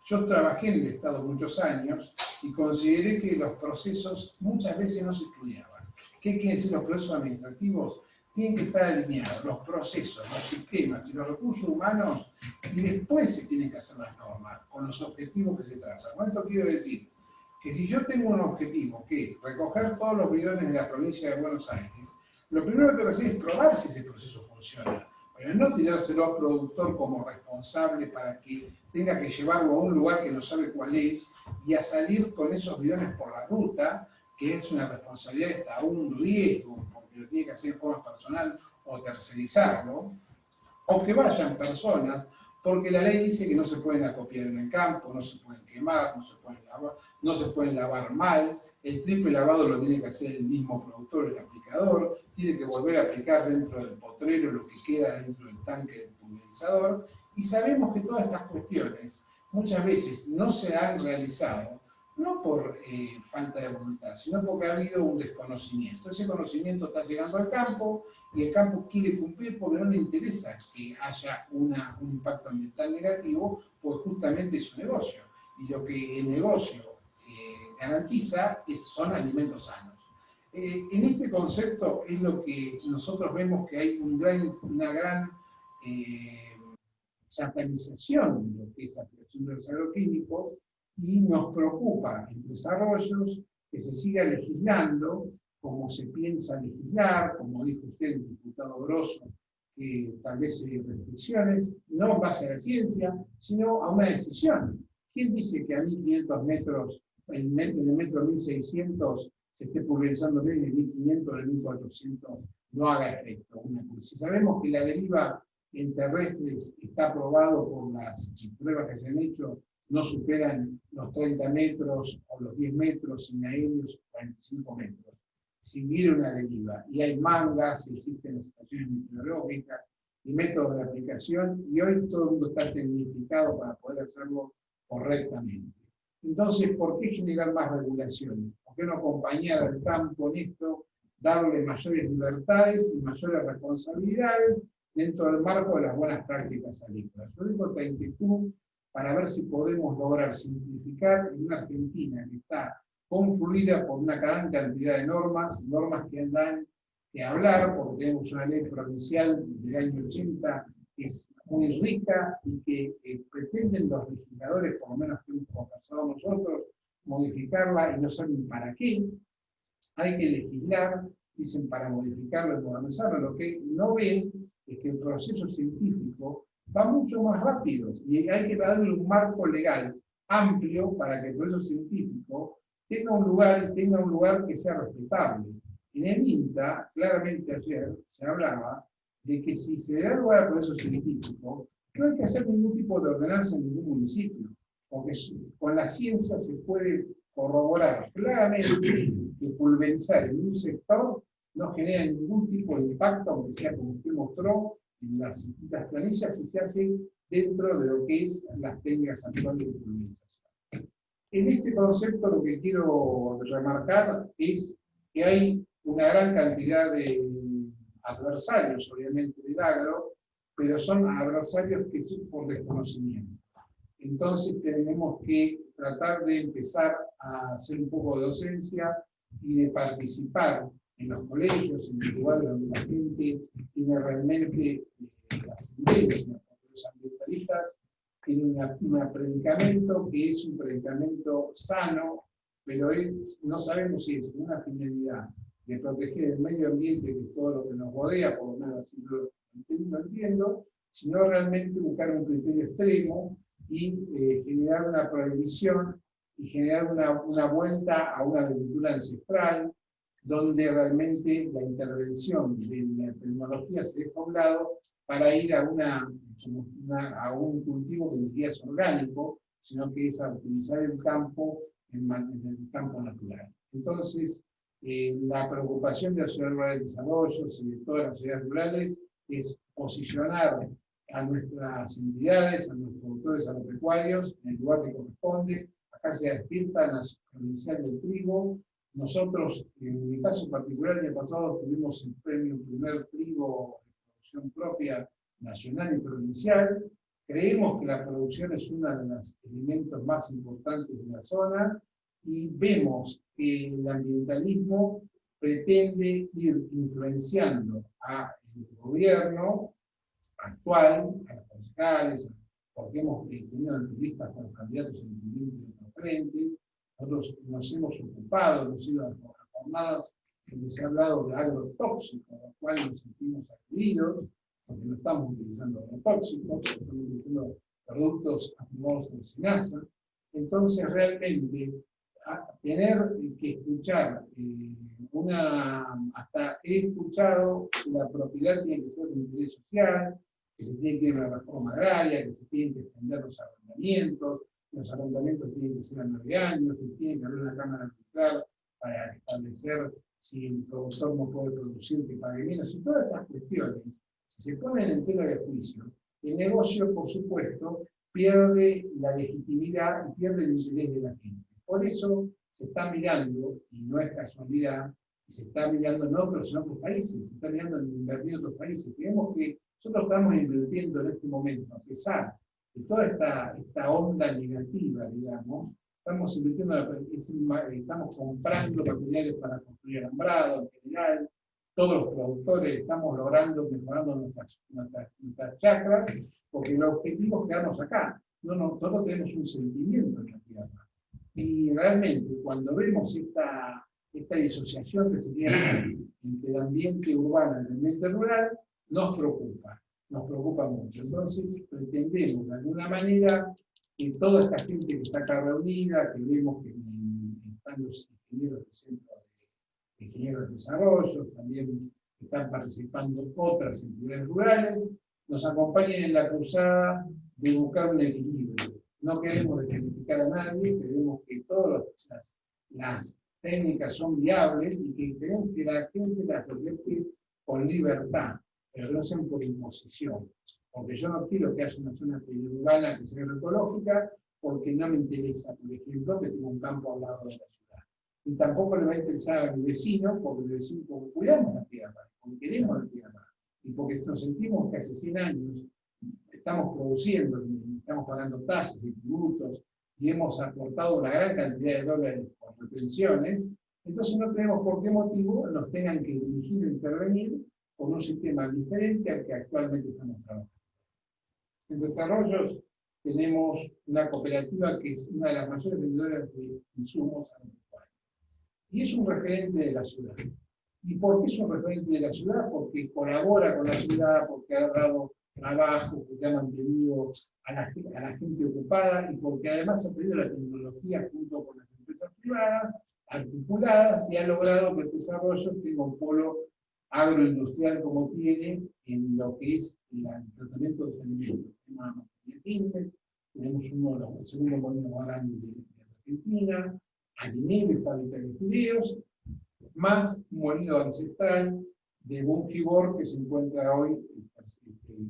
Yo trabajé en el Estado muchos años y consideré que los procesos muchas veces no se estudiaban. ¿Qué quiere decir los procesos administrativos? Tienen que estar alineados los procesos, los sistemas y los recursos humanos, y después se tienen que hacer las normas con los objetivos que se trazan. ¿Con esto quiero decir? Que si yo tengo un objetivo que es recoger todos los bidones de la provincia de Buenos Aires, lo primero que tengo que hacer es probar si ese proceso funciona, pero no tirárselo al productor como responsable para que tenga que llevarlo a un lugar que no sabe cuál es y a salir con esos bidones por la ruta, que es una responsabilidad, hasta un riesgo, porque lo tiene que hacer de forma personal o tercerizarlo, o que vayan personas, porque la ley dice que no se pueden acopiar en el campo, no se pueden quemar, no se pueden lavar mal, el triple lavado lo tiene que hacer el mismo productor, el aplicador, tiene que volver a aplicar dentro del potrero lo que queda dentro del tanque del pulverizador, y sabemos que todas estas cuestiones muchas veces no se han realizado, no por falta de voluntad, sino porque ha habido un desconocimiento. Ese conocimiento está llegando al campo y el campo quiere cumplir porque no le interesa que haya un impacto ambiental negativo, porque justamente es su negocio. Y lo que el negocio garantiza son alimentos sanos. En este concepto es lo que nosotros vemos que hay una gran satanización de lo que es la aplicación de los agroquímicos, y nos preocupa en Tres Arroyos que se siga legislando como se piensa legislar, como dijo usted, el diputado Grosso, que establece restricciones, no en base a la ciencia, sino a una decisión. ¿Quién dice que a 1500 metros, en el metro 1600, se esté pulverizando bien, en el 1500, en el 1400 no haga efecto? Si sabemos que la deriva en terrestres está probado por las pruebas que se han hecho, no superan los 30 metros o los 10 metros sin aéreos, 45 metros. Si viene una deriva, y hay mangas, y existen estaciones meteorológicas, y métodos de aplicación, y hoy todo el mundo está tecnificado para poder hacerlo correctamente. Entonces, ¿por qué generar más regulaciones? ¿Por qué no acompañar al campo en esto, darle mayores libertades y mayores responsabilidades dentro del marco de las buenas prácticas agrícolas? Yo digo esta inquietud para ver si podemos lograr simplificar en una Argentina que está confluida por una gran cantidad de normas que dan que hablar, porque tenemos una ley provincial del año 80 que es muy rica y que pretenden los legisladores, por lo menos que hemos conversado nosotros, modificarla y no saben para qué. Hay que legislar, dicen, para modificarlo y modernizarlo. Lo que no ven es que el proceso científico va mucho más rápido y hay que darle un marco legal amplio para que el proceso científico tenga un lugar que sea respetable. En el INTA, claramente ayer se hablaba de que si se da lugar al proceso científico, no hay que hacer ningún tipo de ordenanza en ningún municipio, porque con la ciencia se puede corroborar claramente que pulverizar en un sector no genera ningún tipo de impacto, aunque sea como usted mostró en las distintas planillas, si se hace dentro de lo que es las técnicas actuales de pulverización. En este concepto lo que quiero remarcar es que hay una gran cantidad de adversarios, obviamente, del agro, pero son adversarios que son por desconocimiento. Entonces tenemos que tratar de empezar a hacer un poco de docencia y de participar en los colegios, en los lugares donde la gente tiene realmente las ideas, los ambientalistas tienen un predicamento que es un predicamento sano, pero no sabemos si es una finalidad de proteger el medio ambiente, que es todo lo que nos rodea, por lo menos así lo entiendo, sino realmente buscar un criterio extremo y generar una prohibición y generar una vuelta a una agricultura ancestral, donde realmente la intervención de la tecnología se deja a un lado para ir a un cultivo que ni siquiera es orgánico, sino que es a utilizar el campo en el campo natural. Entonces, la preocupación de la Sociedad Rural de Desarrollo y de todas las sociedades rurales es posicionar a nuestras entidades, a nuestros productores agropecuarios en el lugar que corresponde. Acá se despierta la provincial del trigo. Nosotros, en mi caso particular, el año pasado tuvimos el premio primer trigo de producción propia nacional y provincial. Creemos que la producción es uno de los elementos más importantes de la zona y vemos que el ambientalismo pretende ir influenciando al gobierno actual, a los concejales, porque hemos tenido entrevistas con los candidatos en diferentes frentes. Nosotros nos hemos ocupado, hemos ido a jornadas donde se ha hablado de agrotóxicos, con lo cual nos sentimos agredidos, porque no estamos utilizando agrotóxicos, estamos utilizando productos aprobados por SENASA. Entonces, realmente, tener que escuchar hasta he escuchado que la propiedad tiene que ser de interés social, que se tiene que ir a una reforma agraria, que se tienen que extender los arrendamientos tienen que ser a 9 años, que tiene que haber una cámara arbitral para establecer si el productor no puede producir, que pague menos, y todas estas cuestiones, si se ponen en tela de juicio, el negocio, por supuesto, pierde la legitimidad y pierde el interés de la gente. Por eso se está mirando, y no es casualidad, se está mirando en otros países, se está mirando en invertir en otros países. Creemos que nosotros estamos invirtiendo en este momento, a pesar de toda esta onda negativa, digamos, estamos invirtiendo, estamos comprando materiales para construir alambrado en general, todos los productores estamos mejorando nuestras chacras, porque el objetivo es quedarnos acá. Nosotros tenemos un sentimiento en la tierra. Y realmente, cuando vemos esta disociación que se tiene entre el ambiente urbano y el ambiente rural, nos preocupa mucho. Entonces, pretendemos de alguna manera que toda esta gente que está acá reunida, que vemos que están los ingenieros del Centro de Ingenieros de Desarrollo, también están participando otras entidades rurales, nos acompañen en la cruzada de buscar un equilibrio No queremos descalificar a nadie, queremos que todas las técnicas son viables y que queremos que la gente las acepte con libertad, pero no sean por imposición. Porque yo no quiero que haya una zona periurbana que sea ecológica, porque no me interesa, por ejemplo, que tenga un campo al lado de la ciudad. Y tampoco le va a interesar a mi vecino, porque el vecino, porque cuidamos la tierra, porque queremos la tierra, y porque nos sentimos que hace 100 años estamos produciendo, estamos pagando tasas y tributos, y hemos aportado una gran cantidad de dólares por retenciones, entonces no tenemos por qué motivo nos tengan que dirigir o intervenir con un sistema diferente al que actualmente estamos trabajando. En desarrollos tenemos una cooperativa que es una de las mayores vendedoras de insumos agropecuarios. Y es un referente de la ciudad. ¿Y por qué es un referente de la ciudad? Porque colabora con la ciudad, porque ha dado trabajo, porque ha mantenido a la gente ocupada y porque además ha tenido la tecnología junto con las empresas privadas, articuladas, y ha logrado que el desarrollo tenga un polo agroindustrial como tiene en lo que es el tratamiento de los alimentos. Tenemos el segundo molino más grande de Argentina, Alineve, fábrica de fideos, más un molino ancestral de Bungibor que se encuentra hoy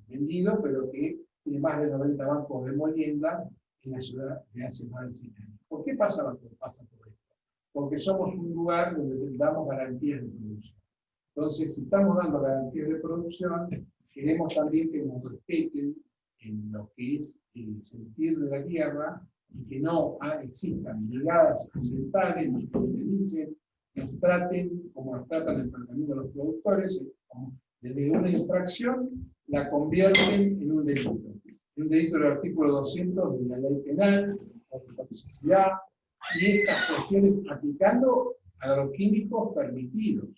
vendido, pero que tiene más de 90 bancos de molienda en la ciudad de hace más de 100 años. ¿Por qué pasa por esto? Porque somos un lugar donde damos garantías de producción. Entonces, si estamos dando garantías de producción, queremos también que nos respeten en lo que es el sentir de la tierra y que no existan llegadas ambientales, nos dicen, nos traten como nos tratan el tratamiento de los productores, desde una infracción la convierten en un delito. Un delito del artículo 200 de la ley penal, la toxicidad, y estas cuestiones aplicando agroquímicos permitidos.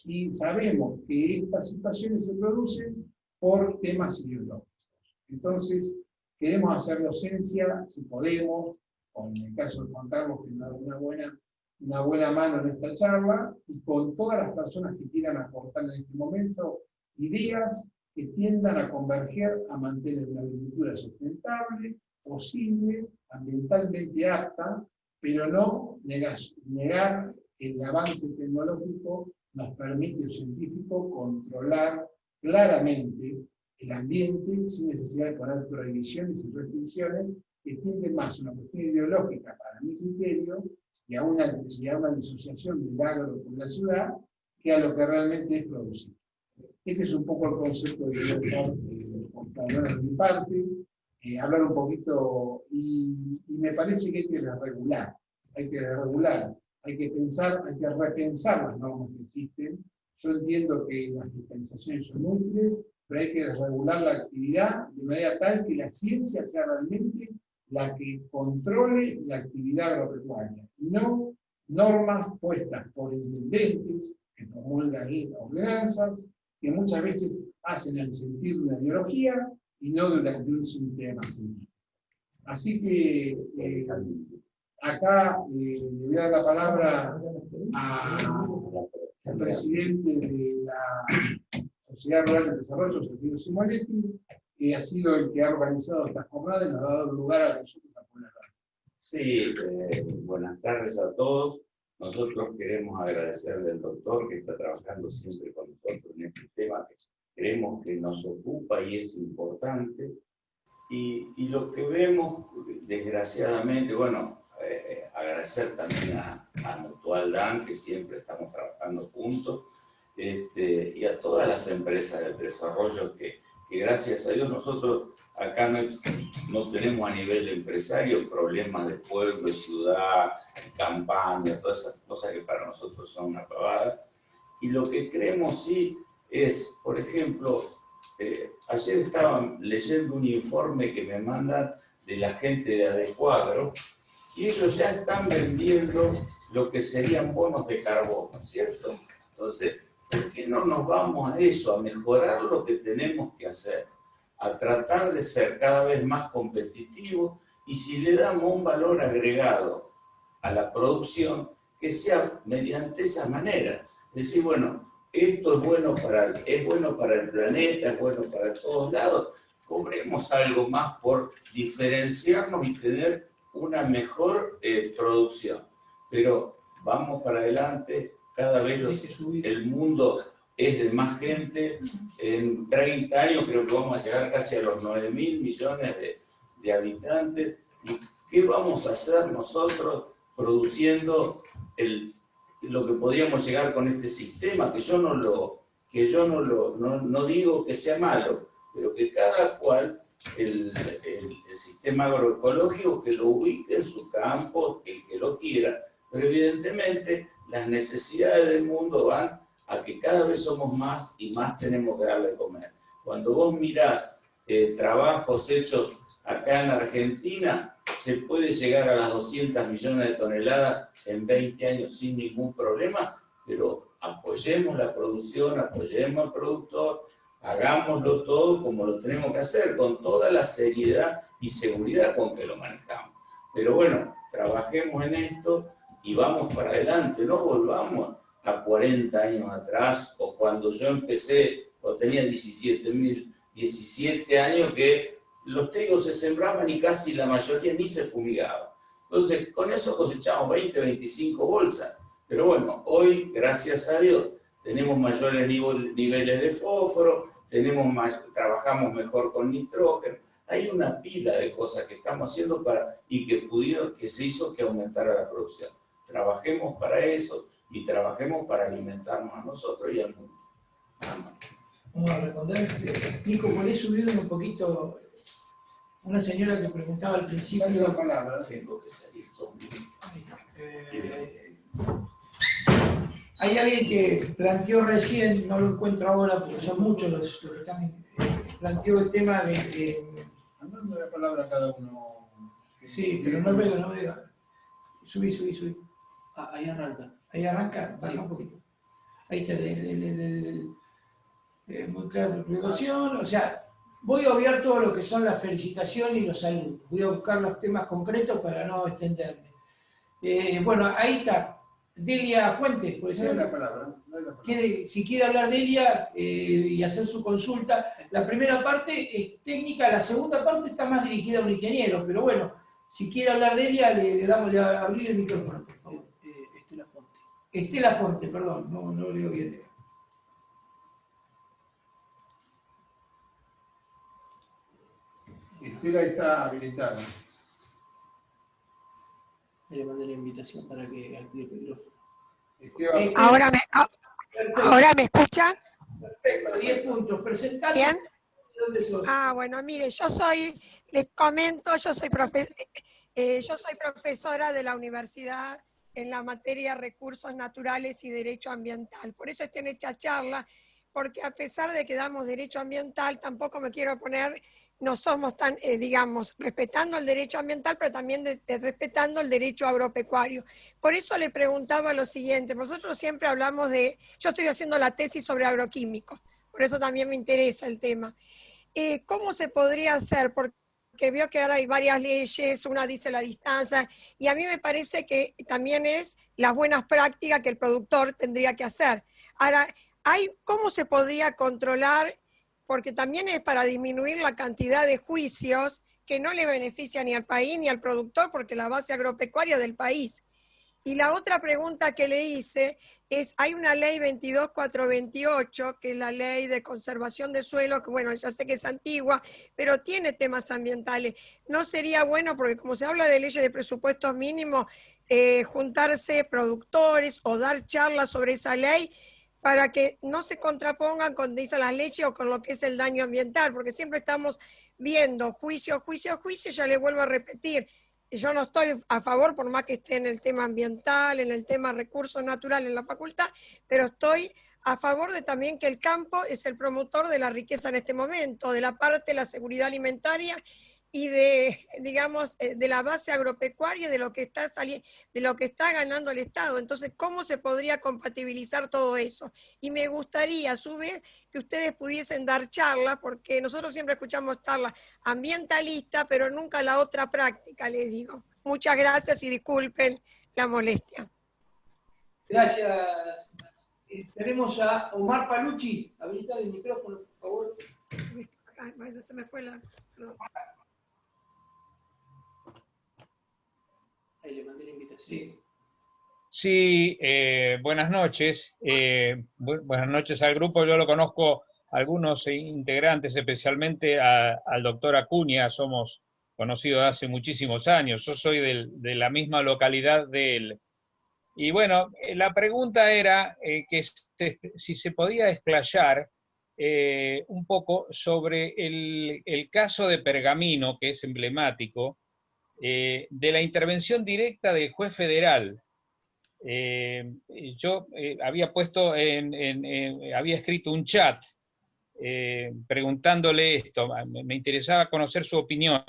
Y sabemos que estas situaciones se producen por temas ideológicos. Entonces, queremos hacer docencia, si podemos, con el caso de Juan Carlos, que nos da una buena mano en esta charla, y con todas las personas que quieran aportar en este momento ideas que tiendan a converger a mantener una agricultura sustentable, posible, ambientalmente apta, pero no negar el avance tecnológico nos permite el científico controlar claramente el ambiente sin necesidad de poner prohibiciones y restricciones que tienden más a una cuestión ideológica para mi criterio y a una disociación del agro con la ciudad que a lo que realmente es producir. Este es un poco el concepto de mi parte, hablar un poquito, y me parece que hay que desregular, hay que pensar, hay que repensar las normas que existen. Yo entiendo que las fiscalizaciones son útiles, pero hay que desregular la actividad de manera tal que la ciencia sea realmente la que controle la actividad agropecuaria, no normas puestas por intendentes que promulgan ordenanzas, que muchas veces hacen el sentir de una ideología y no de un tema científico. Así que acá le voy a dar la palabra al presidente de la Sociedad Rural de Desarrollo, Sergio Simonetti, que ha sido el que ha organizado esta jornada y nos ha dado lugar a nosotros a poner. Sí, buenas tardes a todos. Nosotros queremos agradecerle al doctor que está trabajando siempre con nosotros en este tema que creemos que nos ocupa y es importante. Y lo que vemos, desgraciadamente, bueno, agradecer también a Mutual Dan, que siempre estamos trabajando juntos, y a todas las empresas de desarrollo que gracias a Dios nosotros acá no tenemos a nivel empresario problemas de pueblo, ciudad, campaña, todas esas cosas que para nosotros son una pavada. Y lo que creemos sí es, por ejemplo, ayer estaba leyendo un informe que me mandan de la gente de Adecuadro y ellos ya están vendiendo lo que serían bonos de carbono, ¿cierto? Entonces, ¿por qué no nos vamos a eso, a mejorar lo que tenemos que hacer? A tratar de ser cada vez más competitivos y si le damos un valor agregado a la producción, que sea mediante esa manera. Decir, bueno, esto es bueno para el planeta, es bueno para todos lados, cobremos algo más por diferenciarnos y tener una mejor producción. Pero vamos para adelante, cada vez el mundo es de más gente. En 30 años creo que vamos a llegar casi a los 9.000 millones de habitantes. ¿Y qué vamos a hacer nosotros produciendo lo que podríamos llegar con este sistema? Que yo no digo que sea malo, pero que cada cual, el sistema agroecológico, que lo ubique en su campo, el que lo quiera, pero evidentemente las necesidades del mundo van a que cada vez somos más y más tenemos que darle de comer. Cuando vos mirás trabajos hechos acá en Argentina, se puede llegar a las 200 millones de toneladas en 20 años sin ningún problema, pero apoyemos la producción, apoyemos al productor, hagámoslo todo como lo tenemos que hacer, con toda la seriedad y seguridad con que lo manejamos. Pero bueno, trabajemos en esto y vamos para adelante, no volvamos a 40 años atrás, o cuando yo empecé, cuando tenía 17 años, que los trigos se sembraban y casi la mayoría ni se fumigaba. Entonces, con eso cosechamos 20, 25 bolsas. Pero bueno, hoy, gracias a Dios, tenemos mayores niveles de fósforo, trabajamos mejor con nitrógeno. Hay una pila de cosas que estamos haciendo y que se hizo que aumentara la producción. Trabajemos para eso y trabajemos para alimentarnos a nosotros y al mundo. Vamos a responder. Nico, ¿podés subirme un poquito? Una señora que preguntaba al principio. La palabra. Tengo que salir todo. Hay alguien que planteó recién, no lo encuentro ahora porque son muchos los que están, planteó el tema de Andando la palabra a cada uno. Sí, pero no veo. Subí. Ahí arranca. Ahí arranca, baja Sí. un poquito. Ahí está muy claro, regulación, o sea, voy a obviar todo lo que son las felicitaciones y los saludos. Voy a buscar los temas concretos para no extenderme. Bueno, ahí está. Delia Fuentes, puede ser. La palabra. Si quiere hablar Delia y hacer su consulta, la primera parte es técnica, la segunda parte está más dirigida a un ingeniero, pero bueno, si quiere hablar Delia, le abrir el micrófono, por favor. Estela Fonte. Estela Fonte, perdón, no leo bien. Estela está habilitada. Le mandé la invitación para que active el micrófono. Esteban, ¿Ahora me escuchan? Perfecto, 10 puntos. Presentate. ¿Bien? ¿De dónde sos? Bueno, mire, les comento, yo soy profesora de la universidad en la materia Recursos Naturales y Derecho Ambiental. Por eso estoy en esta charla, porque a pesar de que damos derecho ambiental, tampoco me quiero poner, no somos tan, respetando el derecho ambiental, pero también respetando el derecho agropecuario. Por eso le preguntaba lo siguiente, nosotros siempre hablamos yo estoy haciendo la tesis sobre agroquímicos, por eso también me interesa el tema. ¿Cómo se podría hacer? Porque veo que ahora hay varias leyes, una dice la distancia, y a mí me parece que también es las buenas prácticas que el productor tendría que hacer. Ahora, ¿cómo se podría controlar? Porque también es para disminuir la cantidad de juicios que no le beneficia ni al país ni al productor, porque la base agropecuaria es del país. Y la otra pregunta que le hice es, hay una ley 22428, que es la ley de conservación de suelo, que bueno, ya sé que es antigua, pero tiene temas ambientales. ¿No sería bueno, porque como se habla de leyes de presupuestos mínimos, juntarse productores o dar charlas sobre esa ley para que no se contrapongan con, dicen las leyes, o con lo que es el daño ambiental? Porque siempre estamos viendo juicio, ya le vuelvo a repetir. Yo no estoy a favor, por más que esté en el tema ambiental, en el tema recursos naturales en la facultad, pero estoy a favor de también que el campo es el promotor de la riqueza en este momento, de la parte de la seguridad alimentaria y de la base agropecuaria, de lo que está ganando el Estado. Entonces, ¿cómo se podría compatibilizar todo eso? Y me gustaría, a su vez, que ustedes pudiesen dar charlas, porque nosotros siempre escuchamos charlas ambientalistas, pero nunca la otra práctica, les digo. Muchas gracias y disculpen la molestia. Gracias. Tenemos a Omar Palucci. Habilitar el micrófono, por favor. Ay, bueno, se me fue la... Perdón. Ahí le mandé la invitación. Sí. Sí, buenas noches. Buenas noches al grupo. Yo lo conozco algunos integrantes, especialmente al doctor Acuña. Somos conocidos hace muchísimos años. Yo soy de la misma localidad de él. Y bueno, la pregunta era si se podía explayar un poco sobre el caso de Pergamino, que es emblemático, de la intervención directa del juez federal. Yo había puesto había escrito un chat preguntándole esto. Me interesaba conocer su opinión.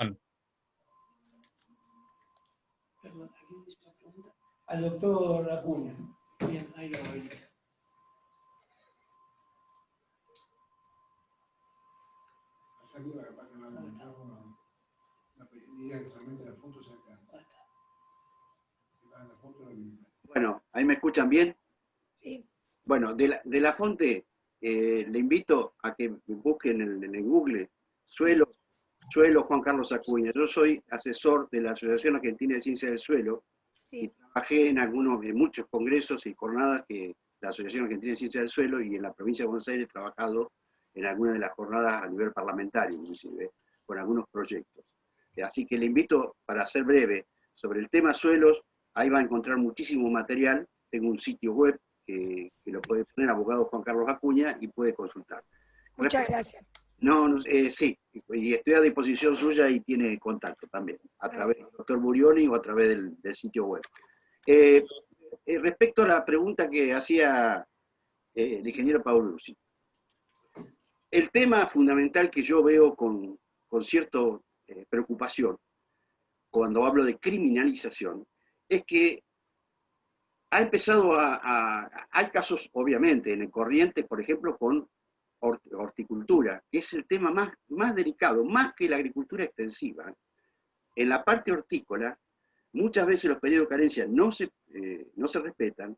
Perdón, ¿a quién hizo la pregunta? Al doctor Acuña. Bien, ahí lo voy. Hasta aquí para que diga que solamente la foto se alcanza. Si van a la foto, lo mismo. Bueno, ¿ahí me escuchan bien? Sí. Bueno, de la fuente le invito a que busquen en el Google Suelo Juan Carlos Acuña. Yo soy asesor de la Asociación Argentina de Ciencias del Suelo y Sí. trabajé en muchos congresos y jornadas que la Asociación Argentina de Ciencias del Suelo, y en la provincia de Buenos Aires he trabajado en algunas de las jornadas a nivel parlamentario, inclusive, con algunos proyectos. Así que le invito, para ser breve, sobre el tema suelos. Ahí va a encontrar muchísimo material. Tengo un sitio web que lo puede poner abogado Juan Carlos Acuña y puede consultar. Muchas gracias. Sí, y estoy a disposición suya y tiene contacto también, a través del doctor Burioni o a través del sitio web. Respecto a la pregunta que hacía el ingeniero Paulucci, el tema fundamental que yo veo con cierta preocupación cuando hablo de criminalización es que ha empezado hay casos, obviamente, en el Corrientes, por ejemplo, con horticultura, que es el tema más delicado, más que la agricultura extensiva. En la parte hortícola, muchas veces los periodos de carencia no se respetan,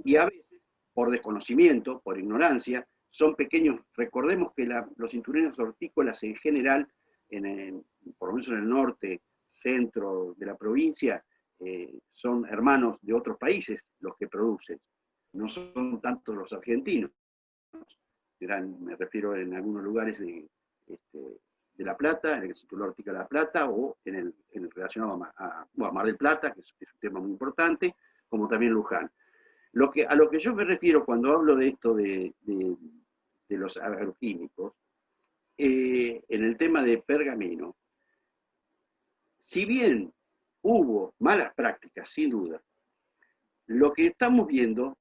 y a veces, por desconocimiento, por ignorancia, son pequeños. Recordemos que los cinturones hortícolas en general, por lo menos en el norte, centro de la provincia, son hermanos de otros países los que producen, no son tanto los argentinos. Me refiero en algunos lugares de La Plata, en el Cinturón Hortícola de La Plata, o en el relacionado a Mar del Plata, que es un tema muy importante, como también Luján. A lo que yo me refiero cuando hablo de esto de los agroquímicos, en el tema de Pergamino, si bien hubo malas prácticas, sin duda, lo que estamos viendo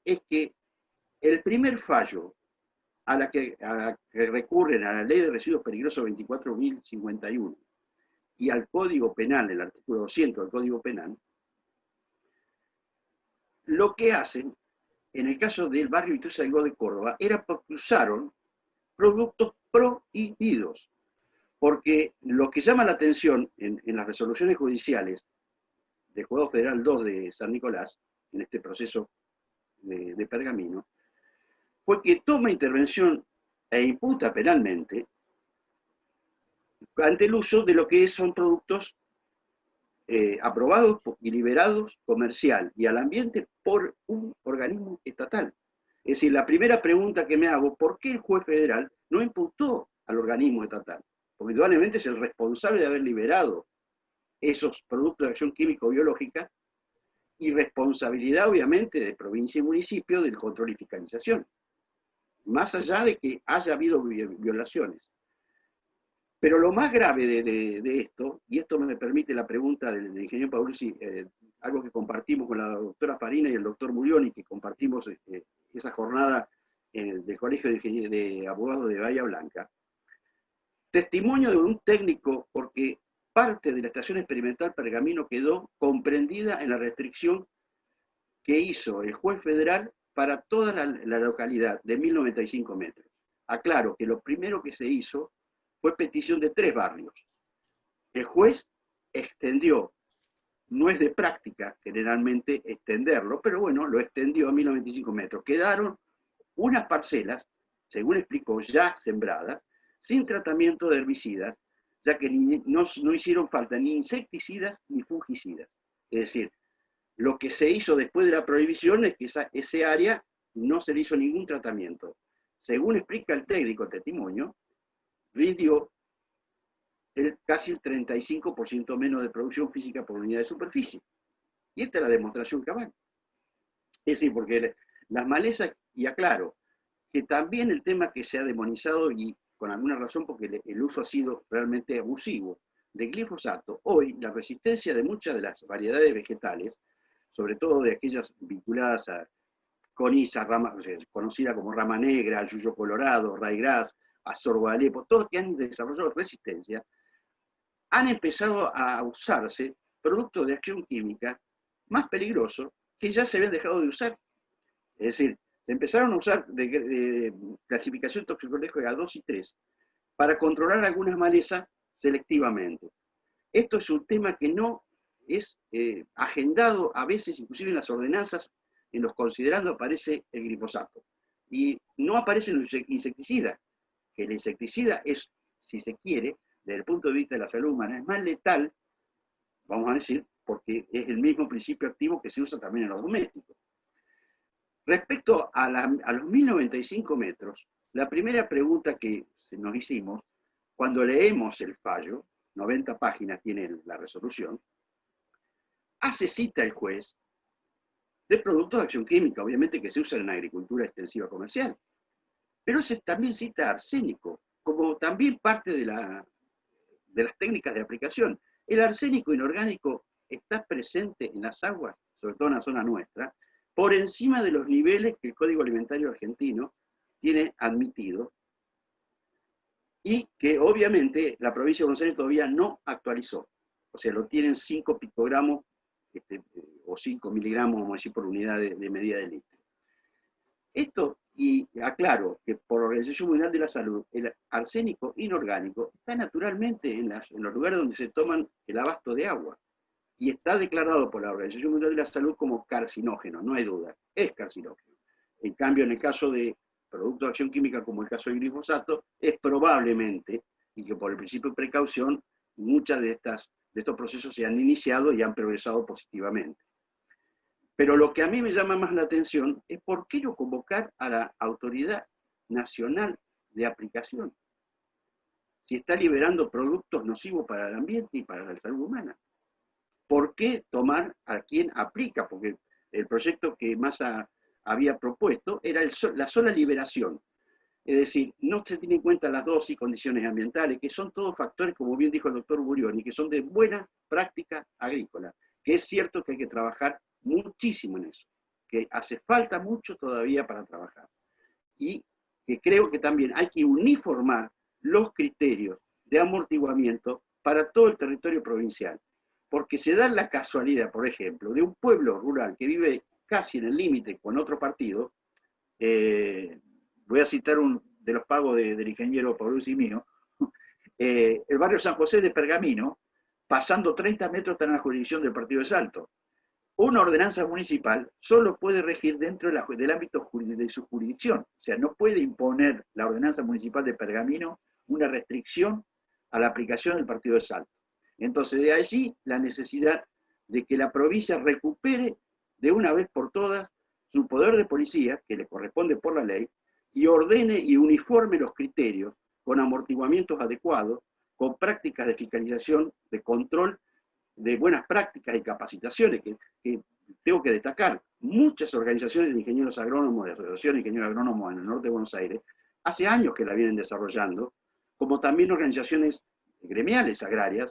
es que el primer fallo a la que recurren a la Ley de Residuos Peligrosos 24.051 y al Código Penal, el artículo 200 del Código Penal, lo que hacen, en el caso del barrio Ituzaingó de Córdoba, era porque usaron productos prohibidos. Porque lo que llama la atención en las resoluciones judiciales del Juzgado Federal 2 de San Nicolás, en este proceso de Pergamino, fue que toma intervención e imputa penalmente ante el uso de lo que son productos aprobados y liberados comercial y al ambiente por un organismo estatal. Es decir, la primera pregunta que me hago, ¿por qué el juez federal no imputó al organismo estatal? Porque indudablemente es el responsable de haber liberado esos productos de acción químico-biológica, y responsabilidad obviamente de provincia y municipio del control y fiscalización, más allá de que haya habido violaciones. Pero lo más grave de esto, y esto me permite la pregunta del ingeniero Paulucci, algo que compartimos con la doctora Farina y el doctor Burioni, que compartimos esa jornada del Colegio de Abogados de Bahía Blanca, testimonio de un técnico, porque parte de la estación experimental Pergamino quedó comprendida en la restricción que hizo el juez federal para toda la localidad de 1095 metros. Aclaro que lo primero que se hizo fue petición de 3 barrios. El juez extendió, no es de práctica generalmente extenderlo, pero bueno, lo extendió a 1095 metros. Quedaron unas parcelas, según explicó, ya sembradas, sin tratamiento de herbicidas, ya que no hicieron falta ni insecticidas ni fungicidas. Es decir, lo que se hizo después de la prohibición es que ese área no se le hizo ningún tratamiento. Según explica el técnico testimonio, rindió casi el 35% menos de producción física por unidad de superficie. Y esta es la demostración cabal. Es decir, porque las malezas, y aclaro, que también el tema que se ha demonizado, y con alguna razón porque el uso ha sido realmente abusivo, de glifosato, hoy la resistencia de muchas de las variedades vegetales, sobre todo de aquellas vinculadas a coniza, conocida como rama negra, yuyo colorado, raigrás, a sorgo de Alepo, todos que han desarrollado resistencia, han empezado a usarse productos de acción química más peligrosos que ya se habían dejado de usar. Es decir, se empezaron a usar de clasificación toxicológica 2 y 3 para controlar algunas malezas selectivamente. Esto es un tema que no es agendado a veces, inclusive en las ordenanzas, en los considerandos aparece el glifosato. Y no aparece el insecticida, que el insecticida es, si se quiere, desde el punto de vista de la salud humana, es más letal, vamos a decir, porque es el mismo principio activo que se usa también en los domésticos. Respecto a los 1095 metros, la primera pregunta que nos hicimos, cuando leemos el fallo, 90 páginas tiene la resolución, hace cita el juez de productos de acción química, obviamente que se usan en la agricultura extensiva comercial, pero también cita arsénico, como también parte de las técnicas de aplicación. El arsénico inorgánico está presente en las aguas, sobre todo en la zona nuestra, por encima de los niveles que el Código Alimentario Argentino tiene admitido, y que obviamente la provincia de Buenos Aires todavía no actualizó. O sea, lo tienen 5 picogramos o 5 miligramos, vamos a decir, por unidad de medida de litro. Esto, y aclaro que por la Organización Mundial de la Salud, el arsénico inorgánico está naturalmente en los lugares donde se toman el abasto de agua, y está declarado por la Organización Mundial de la Salud como carcinógeno, no hay duda, es carcinógeno. En cambio, en el caso de productos de acción química, como el caso del glifosato, es probablemente, y que por el principio de precaución, muchas de estos procesos se han iniciado y han progresado positivamente. Pero lo que a mí me llama más la atención es por qué no convocar a la Autoridad Nacional de Aplicación, si está liberando productos nocivos para el ambiente y para la salud humana. ¿Por qué tomar a quien aplica? Porque el proyecto que Massa había propuesto era la sola liberación. Es decir, no se tienen en cuenta las dosis y condiciones ambientales, que son todos factores, como bien dijo el doctor Burioni, que son de buena práctica agrícola, que es cierto que hay que trabajar muchísimo en eso, que hace falta mucho todavía para trabajar. Y que creo que también hay que uniformar los criterios de amortiguamiento para todo el territorio provincial. Porque se da la casualidad, por ejemplo, de un pueblo rural que vive casi en el límite con otro partido. Voy a citar un de los pagos del ingeniero Paulucci mío, el barrio San José de Pergamino, pasando 30 metros está en la jurisdicción del partido de Salto. Una ordenanza municipal solo puede regir dentro del ámbito de su jurisdicción. O sea, no puede imponer la ordenanza municipal de Pergamino una restricción a la aplicación del partido de Salto. Entonces, de allí la necesidad de que la provincia recupere de una vez por todas su poder de policía, que le corresponde por la ley, y ordene y uniforme los criterios con amortiguamientos adecuados, con prácticas de fiscalización, de control, de buenas prácticas y capacitaciones, que tengo que destacar. Muchas organizaciones de ingenieros agrónomos, de asociaciones de ingenieros agrónomos en el norte de Buenos Aires, hace años que la vienen desarrollando, como también organizaciones gremiales agrarias,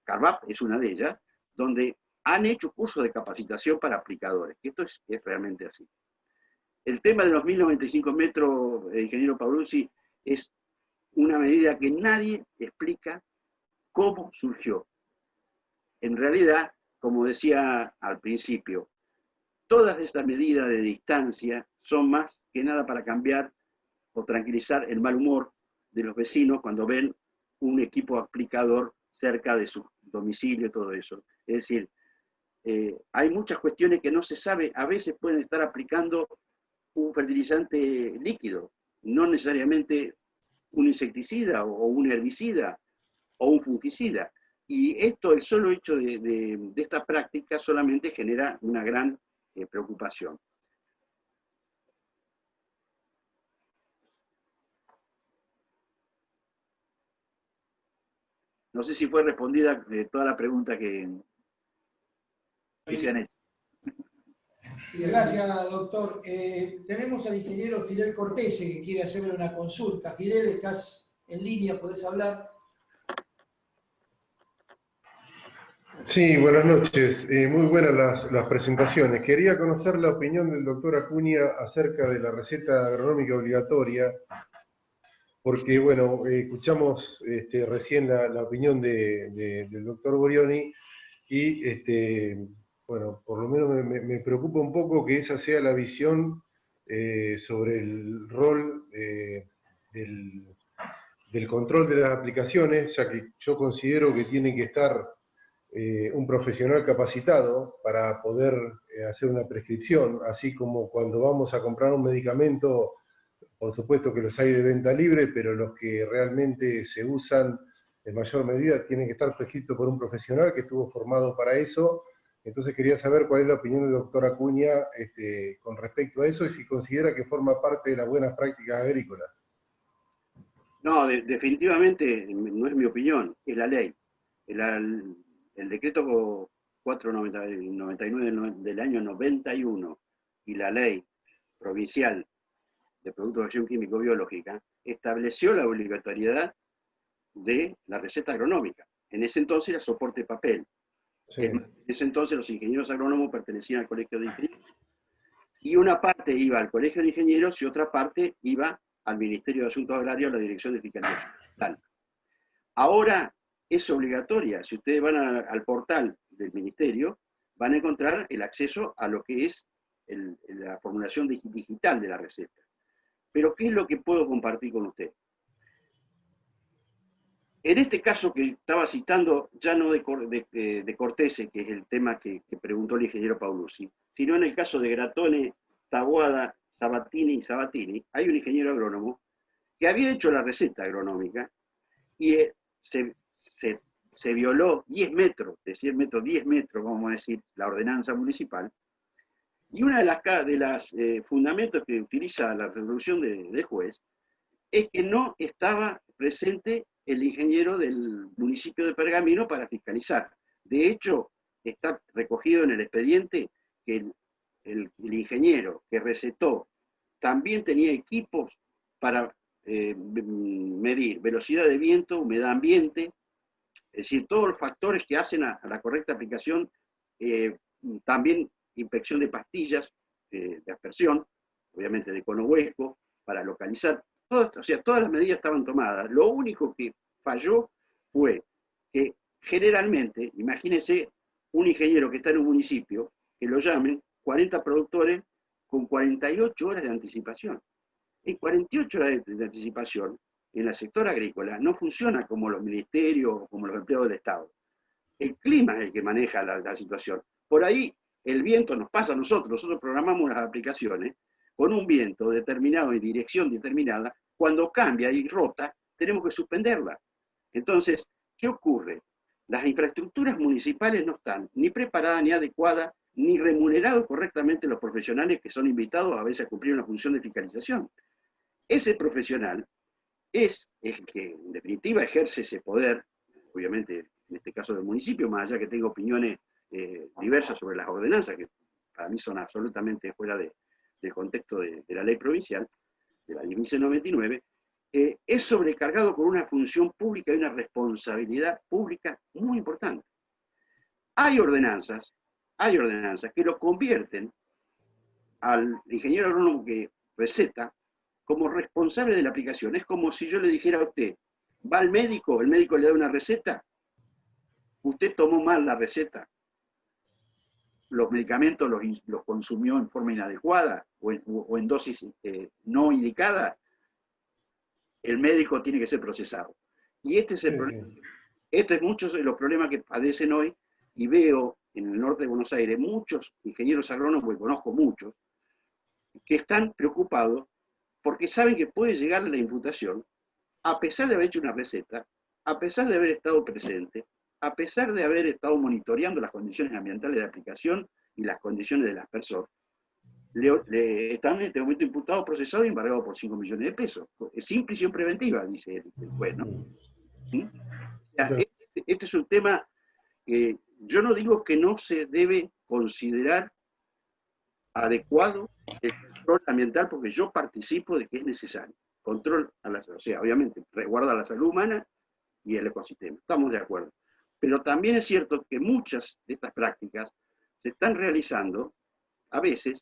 CARVAP es una de ellas, donde han hecho cursos de capacitación para aplicadores, que esto es realmente así. El tema de los 1095 metros, ingeniero Paulucci, es una medida que nadie explica cómo surgió. En realidad, como decía al principio, todas estas medidas de distancia son más que nada para cambiar o tranquilizar el mal humor de los vecinos cuando ven un equipo aplicador cerca de su domicilio y todo eso. Es decir, hay muchas cuestiones que no se sabe, a veces pueden estar aplicando un fertilizante líquido, no necesariamente un insecticida o un herbicida o un fungicida. Y esto, el solo hecho de esta práctica solamente genera una gran preocupación. No sé si fue respondida toda la pregunta que se han hecho. Sí, gracias, doctor. Tenemos al ingeniero Fidel Cortese que quiere hacerle una consulta. Fidel, estás en línea, podés hablar. Sí, buenas noches. Muy buenas las presentaciones. Quería conocer la opinión del doctor Acuña acerca de la receta agronómica obligatoria, porque, bueno, escuchamos recién la opinión del doctor Borioni y, bueno, por lo menos me preocupa un poco que esa sea la visión sobre el rol del control de las aplicaciones, ya que yo considero que tiene que estar un profesional capacitado para poder hacer una prescripción, así como cuando vamos a comprar un medicamento, por supuesto que los hay de venta libre, pero los que realmente se usan en mayor medida tienen que estar prescritos por un profesional que estuvo formado para eso. Entonces quería saber cuál es la opinión del doctor Acuña con respecto a eso y si considera que forma parte de las buenas prácticas agrícolas. No, definitivamente no es mi opinión, es la ley. El decreto 499 del año 91 y la ley provincial de productos de acción químico-biológica estableció la obligatoriedad de la receta agronómica. En ese entonces era soporte papel. Sí. En ese entonces los ingenieros agrónomos pertenecían al colegio de ingenieros. Y una parte iba al colegio de ingenieros y otra parte iba al Ministerio de Asuntos Agrarios, a la Dirección de Fiscalización. Ahora es obligatoria. Si ustedes van al portal del Ministerio, van a encontrar el acceso a lo que es la formulación digital de la receta. Pero ¿qué es lo que puedo compartir con usted? En este caso que estaba citando, ya no de Cortese, que es el tema que preguntó el ingeniero Paulucci, sino en el caso de Gratone, Taboada, Sabatini y Sabatini, hay un ingeniero agrónomo que había hecho la receta agronómica y se violó 10 metros, de 100 metros, 10 metros, vamos a decir, la ordenanza municipal. Y uno de los fundamentos que utiliza la resolución del juez es que no estaba presente el ingeniero del municipio de Pergamino para fiscalizar. De hecho, está recogido en el expediente que el ingeniero que recetó también tenía equipos para medir velocidad de viento, humedad ambiente, es decir, todos los factores que hacen a la correcta aplicación, también inspección de pastillas de aspersión, obviamente de cono hueco, para localizar. O sea, todas las medidas estaban tomadas. Lo único que falló fue que generalmente, imagínense un ingeniero que está en un municipio, que lo llamen 40 productores con 48 horas de anticipación. En 48 horas de anticipación, en el sector agrícola, no funciona como los ministerios o como los empleados del Estado. El clima es el que maneja la situación. Por ahí el viento nos pasa a nosotros programamos las aplicaciones con un viento determinado y dirección determinada, cuando cambia y rota, tenemos que suspenderla. Entonces, ¿qué ocurre? Las infraestructuras municipales no están ni preparadas, ni adecuadas, ni remunerados correctamente los profesionales que son invitados a veces a cumplir una función de fiscalización. Ese profesional es el que en definitiva ejerce ese poder, obviamente en este caso del municipio, más allá que tenga opiniones diversas sobre las ordenanzas, que para mí son absolutamente fuera del contexto de la ley provincial, de la 1099, es sobrecargado con una función pública y una responsabilidad pública muy importante. Hay ordenanzas que lo convierten al ingeniero agrónomo que receta como responsable de la aplicación. Es como si yo le dijera a usted, va al médico, el médico le da una receta, usted tomó mal la receta, los medicamentos los consumió en forma inadecuada o en dosis no indicada, el médico tiene que ser procesado. Y este es el problema. Este es muchos de los problemas que padecen hoy, y veo en el norte de Buenos Aires muchos ingenieros agrónomos, y conozco muchos, que están preocupados porque saben que puede llegar la imputación a pesar de haber hecho una receta, a pesar de haber estado presente, a pesar de haber estado monitoreando las condiciones ambientales de aplicación y las condiciones de las personas, le están en este momento imputados, procesados y embargados por 5 millones de pesos. Sin prisión preventiva, dice el juez, ¿no? ¿Sí? O sea, este es un tema que yo no digo que no se debe considerar adecuado el control ambiental, porque yo participo de que es necesario. Control, o sea, obviamente, resguarda la salud humana y el ecosistema. Estamos de acuerdo. Pero también es cierto que muchas de estas prácticas se están realizando, a veces,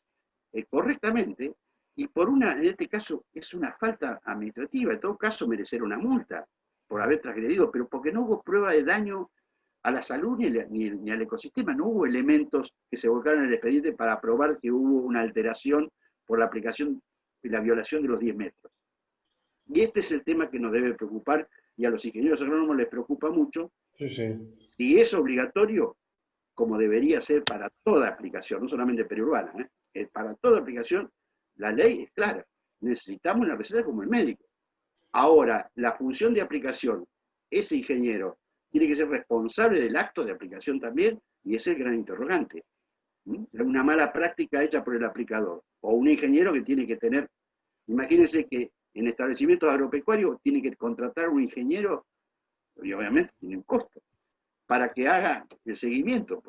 correctamente, y por en este caso, es una falta administrativa. En todo caso, merecer una multa por haber transgredido, pero porque no hubo prueba de daño a la salud ni al ecosistema. No hubo elementos que se volcaron en el expediente para probar que hubo una alteración por la aplicación y la violación de los 10 metros. Y este es el tema que nos debe preocupar, y a los ingenieros agrónomos les preocupa mucho. Si es obligatorio, como debería ser para toda aplicación, no solamente periurbana, para toda aplicación, la ley es clara. Necesitamos una receta como el médico. Ahora, la función de aplicación, ese ingeniero tiene que ser responsable del acto de aplicación también, y ese es el gran interrogante. Una mala práctica hecha por el aplicador, o un ingeniero que tiene que tener, imagínense que en establecimientos agropecuarios tiene que contratar un ingeniero, y obviamente tiene un costo, para que haga el seguimiento.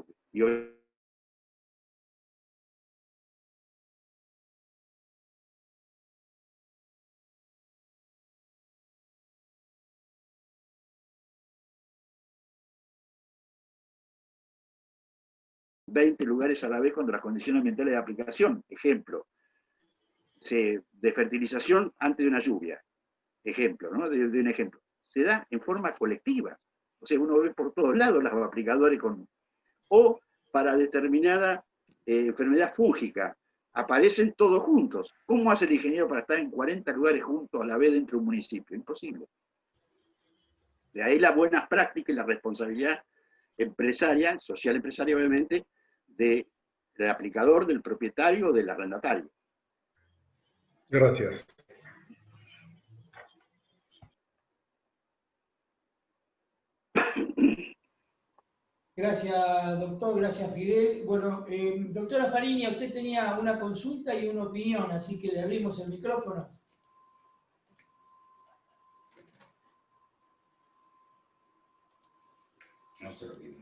...20 lugares a la vez cuando las condiciones ambientales de aplicación, ejemplo, de fertilización antes de una lluvia, ejemplo, ¿no? de un ejemplo, se da en forma colectiva. O sea, uno ve por todos lados los aplicadores o para determinada enfermedad fúngica, aparecen todos juntos. ¿Cómo hace el ingeniero para estar en 40 lugares juntos a la vez dentro de un municipio? Imposible. De ahí las buenas prácticas y la responsabilidad empresaria, social empresaria obviamente, del aplicador, del propietario o del arrendatario. Gracias. Gracias, doctor, gracias, Fidel. Bueno, doctora Fariña, usted tenía una consulta y una opinión, así que le abrimos el micrófono. No sé lo que...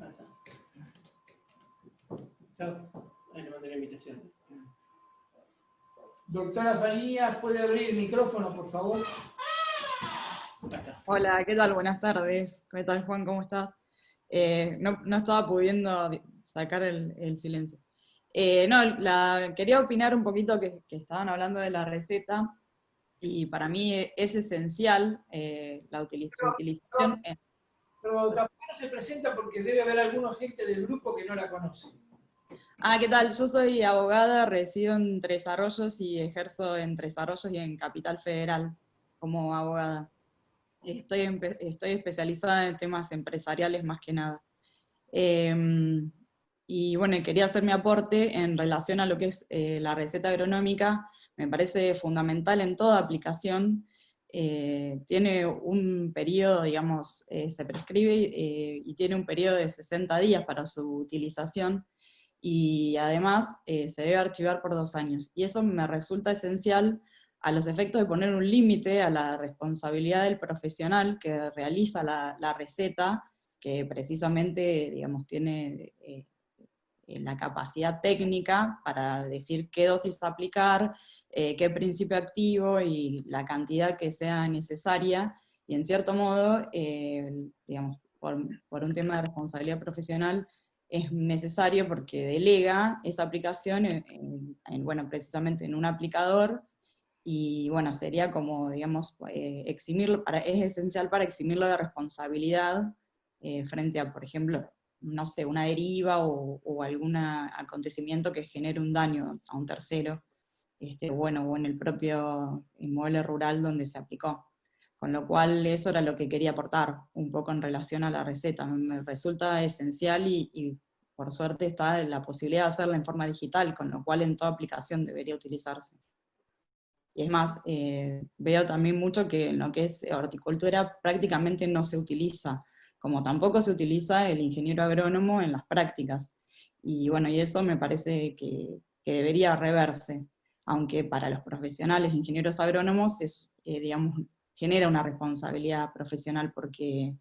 Ahí le mandé la invitación. Doctora Fariña, ¿puede abrir el micrófono, por favor? Hola, ¿qué tal? Buenas tardes. ¿Qué tal, Juan? ¿Cómo estás? No estaba pudiendo sacar el silencio. Quería opinar un poquito que estaban hablando de la receta, y para mí es esencial la utilización. Pero tampoco no se presenta porque debe haber alguna gente del grupo que no la conoce. ¿Qué tal? Yo soy abogada, resido en Tres Arroyos y ejerzo en Tres Arroyos y en Capital Federal como abogada. Estoy especializada en temas empresariales más que nada. Y bueno, quería hacer mi aporte en relación a lo que es la receta agronómica. Me parece fundamental en toda aplicación. Tiene un periodo, digamos, se prescribe y tiene un periodo de 60 días para su utilización, y además se debe archivar por 2 años. Y eso me resulta esencial a los efectos de poner un límite a la responsabilidad del profesional que realiza la receta, que precisamente, digamos, tiene la capacidad técnica para decir qué dosis aplicar, qué principio activo y la cantidad que sea necesaria, y en cierto modo, digamos, por un tema de responsabilidad profesional, es necesario porque delega esa aplicación bueno, precisamente en un aplicador, y bueno, sería como, digamos, eximirlo, es esencial para eximirlo de responsabilidad frente a, por ejemplo, no sé, una deriva o algún acontecimiento que genere un daño a un tercero, bueno, o en el propio inmueble rural donde se aplicó. Con lo cual eso era lo que quería aportar, un poco en relación a la receta. Me resulta esencial y por suerte está la posibilidad de hacerla en forma digital, con lo cual en toda aplicación debería utilizarse. Y es más, veo también mucho que en lo que es horticultura prácticamente no se utiliza, como tampoco se utiliza el ingeniero agrónomo en las prácticas. Y bueno, y eso me parece que debería reverse, aunque para los profesionales, ingenieros agrónomos, digamos, genera una responsabilidad profesional porque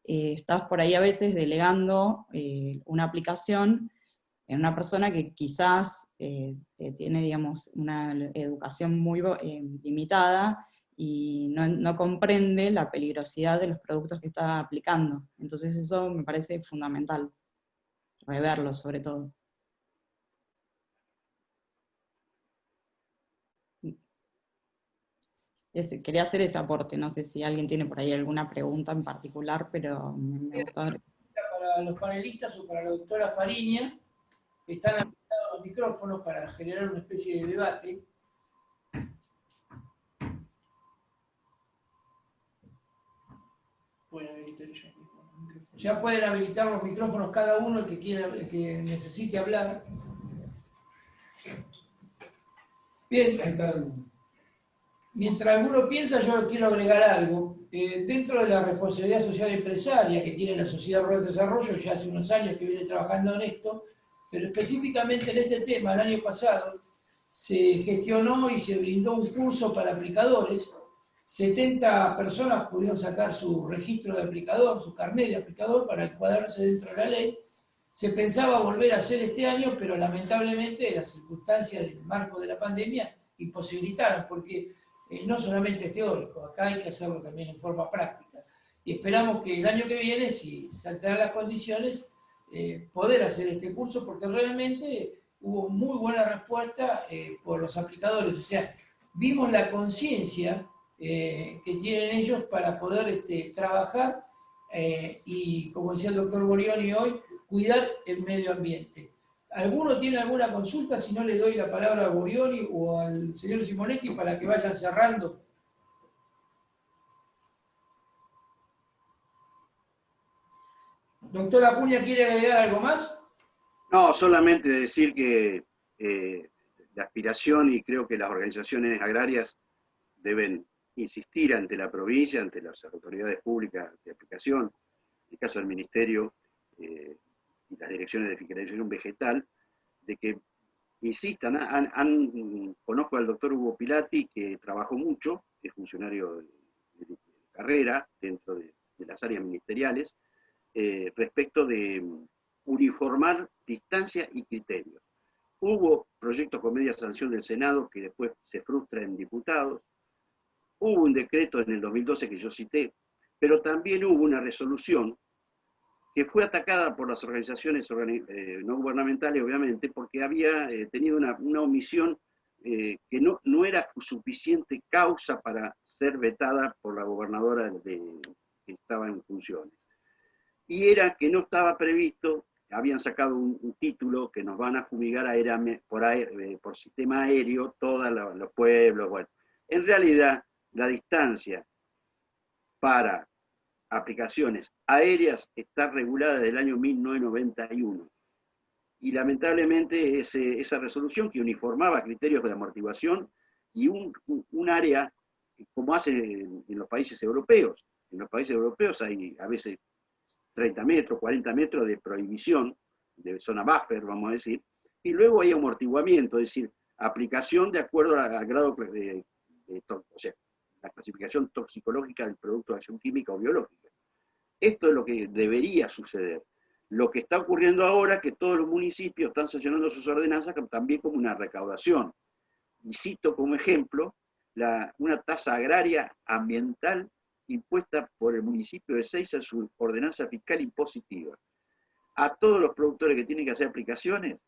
estás por ahí a veces delegando una aplicación en una persona que quizás tiene, digamos, una educación muy limitada y no comprende la peligrosidad de los productos que está aplicando. Entonces eso me parece fundamental, reverlo sobre todo. Quería hacer ese aporte, no sé si alguien tiene por ahí alguna pregunta en particular, pero me gustó. Para los panelistas o para la doctora Fariña, están habilitados los micrófonos para generar una especie de debate. Pueden habilitar ellos mismos los micrófonos. Ya pueden habilitar los micrófonos cada uno, el que quiera, el que necesite hablar. Bien, mientras alguno piensa, yo quiero agregar algo. Dentro de la responsabilidad social empresaria que tiene la Sociedad Rural de Desarrollo, ya hace unos años que viene trabajando en esto, pero específicamente en este tema, el año pasado, se gestionó y se brindó un curso para aplicadores. 70 personas pudieron sacar su registro de aplicador, su carnet de aplicador para encuadrarse dentro de la ley. Se pensaba volver a hacer este año, pero lamentablemente las circunstancias del marco de la pandemia imposibilitaron, porque no solamente es teórico, acá hay que hacerlo también en forma práctica. Y esperamos que el año que viene, si saltarán las condiciones, poder hacer este curso, porque realmente hubo muy buena respuesta por los aplicadores. O sea, vimos la conciencia que tienen ellos para poder trabajar y, como decía el doctor Borioni hoy, cuidar el medio ambiente. ¿Alguno tiene alguna consulta? Si no, le doy la palabra a Borioni o al señor Simonetti para que vayan cerrando. Doctor Acuña, ¿quiere agregar algo más? No, solamente decir que la aspiración, y creo que las organizaciones agrarias deben insistir ante la provincia, ante las autoridades públicas de aplicación, en el caso del Ministerio y las direcciones de fiscalización vegetal, de que insistan. Conozco al doctor Hugo Pilati, que trabajó mucho, es funcionario de carrera dentro de las áreas ministeriales, respecto de uniformar distancia y criterios. Hubo proyectos con media sanción del Senado que después se frustra en diputados. Hubo un decreto en el 2012 que yo cité, pero también hubo una resolución que fue atacada por las organizaciones no gubernamentales, obviamente, porque había tenido una omisión que no era suficiente causa para ser vetada por la gobernadora que estaba en funciones. Y era que no estaba previsto, habían sacado un título que nos van a fumigar por sistema aéreo todos los pueblos. Bueno, en realidad, la distancia para aplicaciones aéreas está regulada desde el año 1991. Y lamentablemente esa resolución que uniformaba criterios de amortiguación y un área, como hace en los países europeos. En los países europeos hay a veces 30 metros, 40 metros de prohibición, de zona buffer, vamos a decir, y luego hay amortiguamiento, es decir, aplicación de acuerdo al grado o sea, la clasificación toxicológica del producto de acción química o biológica. Esto es lo que debería suceder. Lo que está ocurriendo ahora es que todos los municipios están sancionando sus ordenanzas también como una recaudación. Y cito como ejemplo una tasa agraria ambiental impuesta por el municipio de Seiza en su ordenanza fiscal impositiva. A todos los productores que tienen que hacer aplicaciones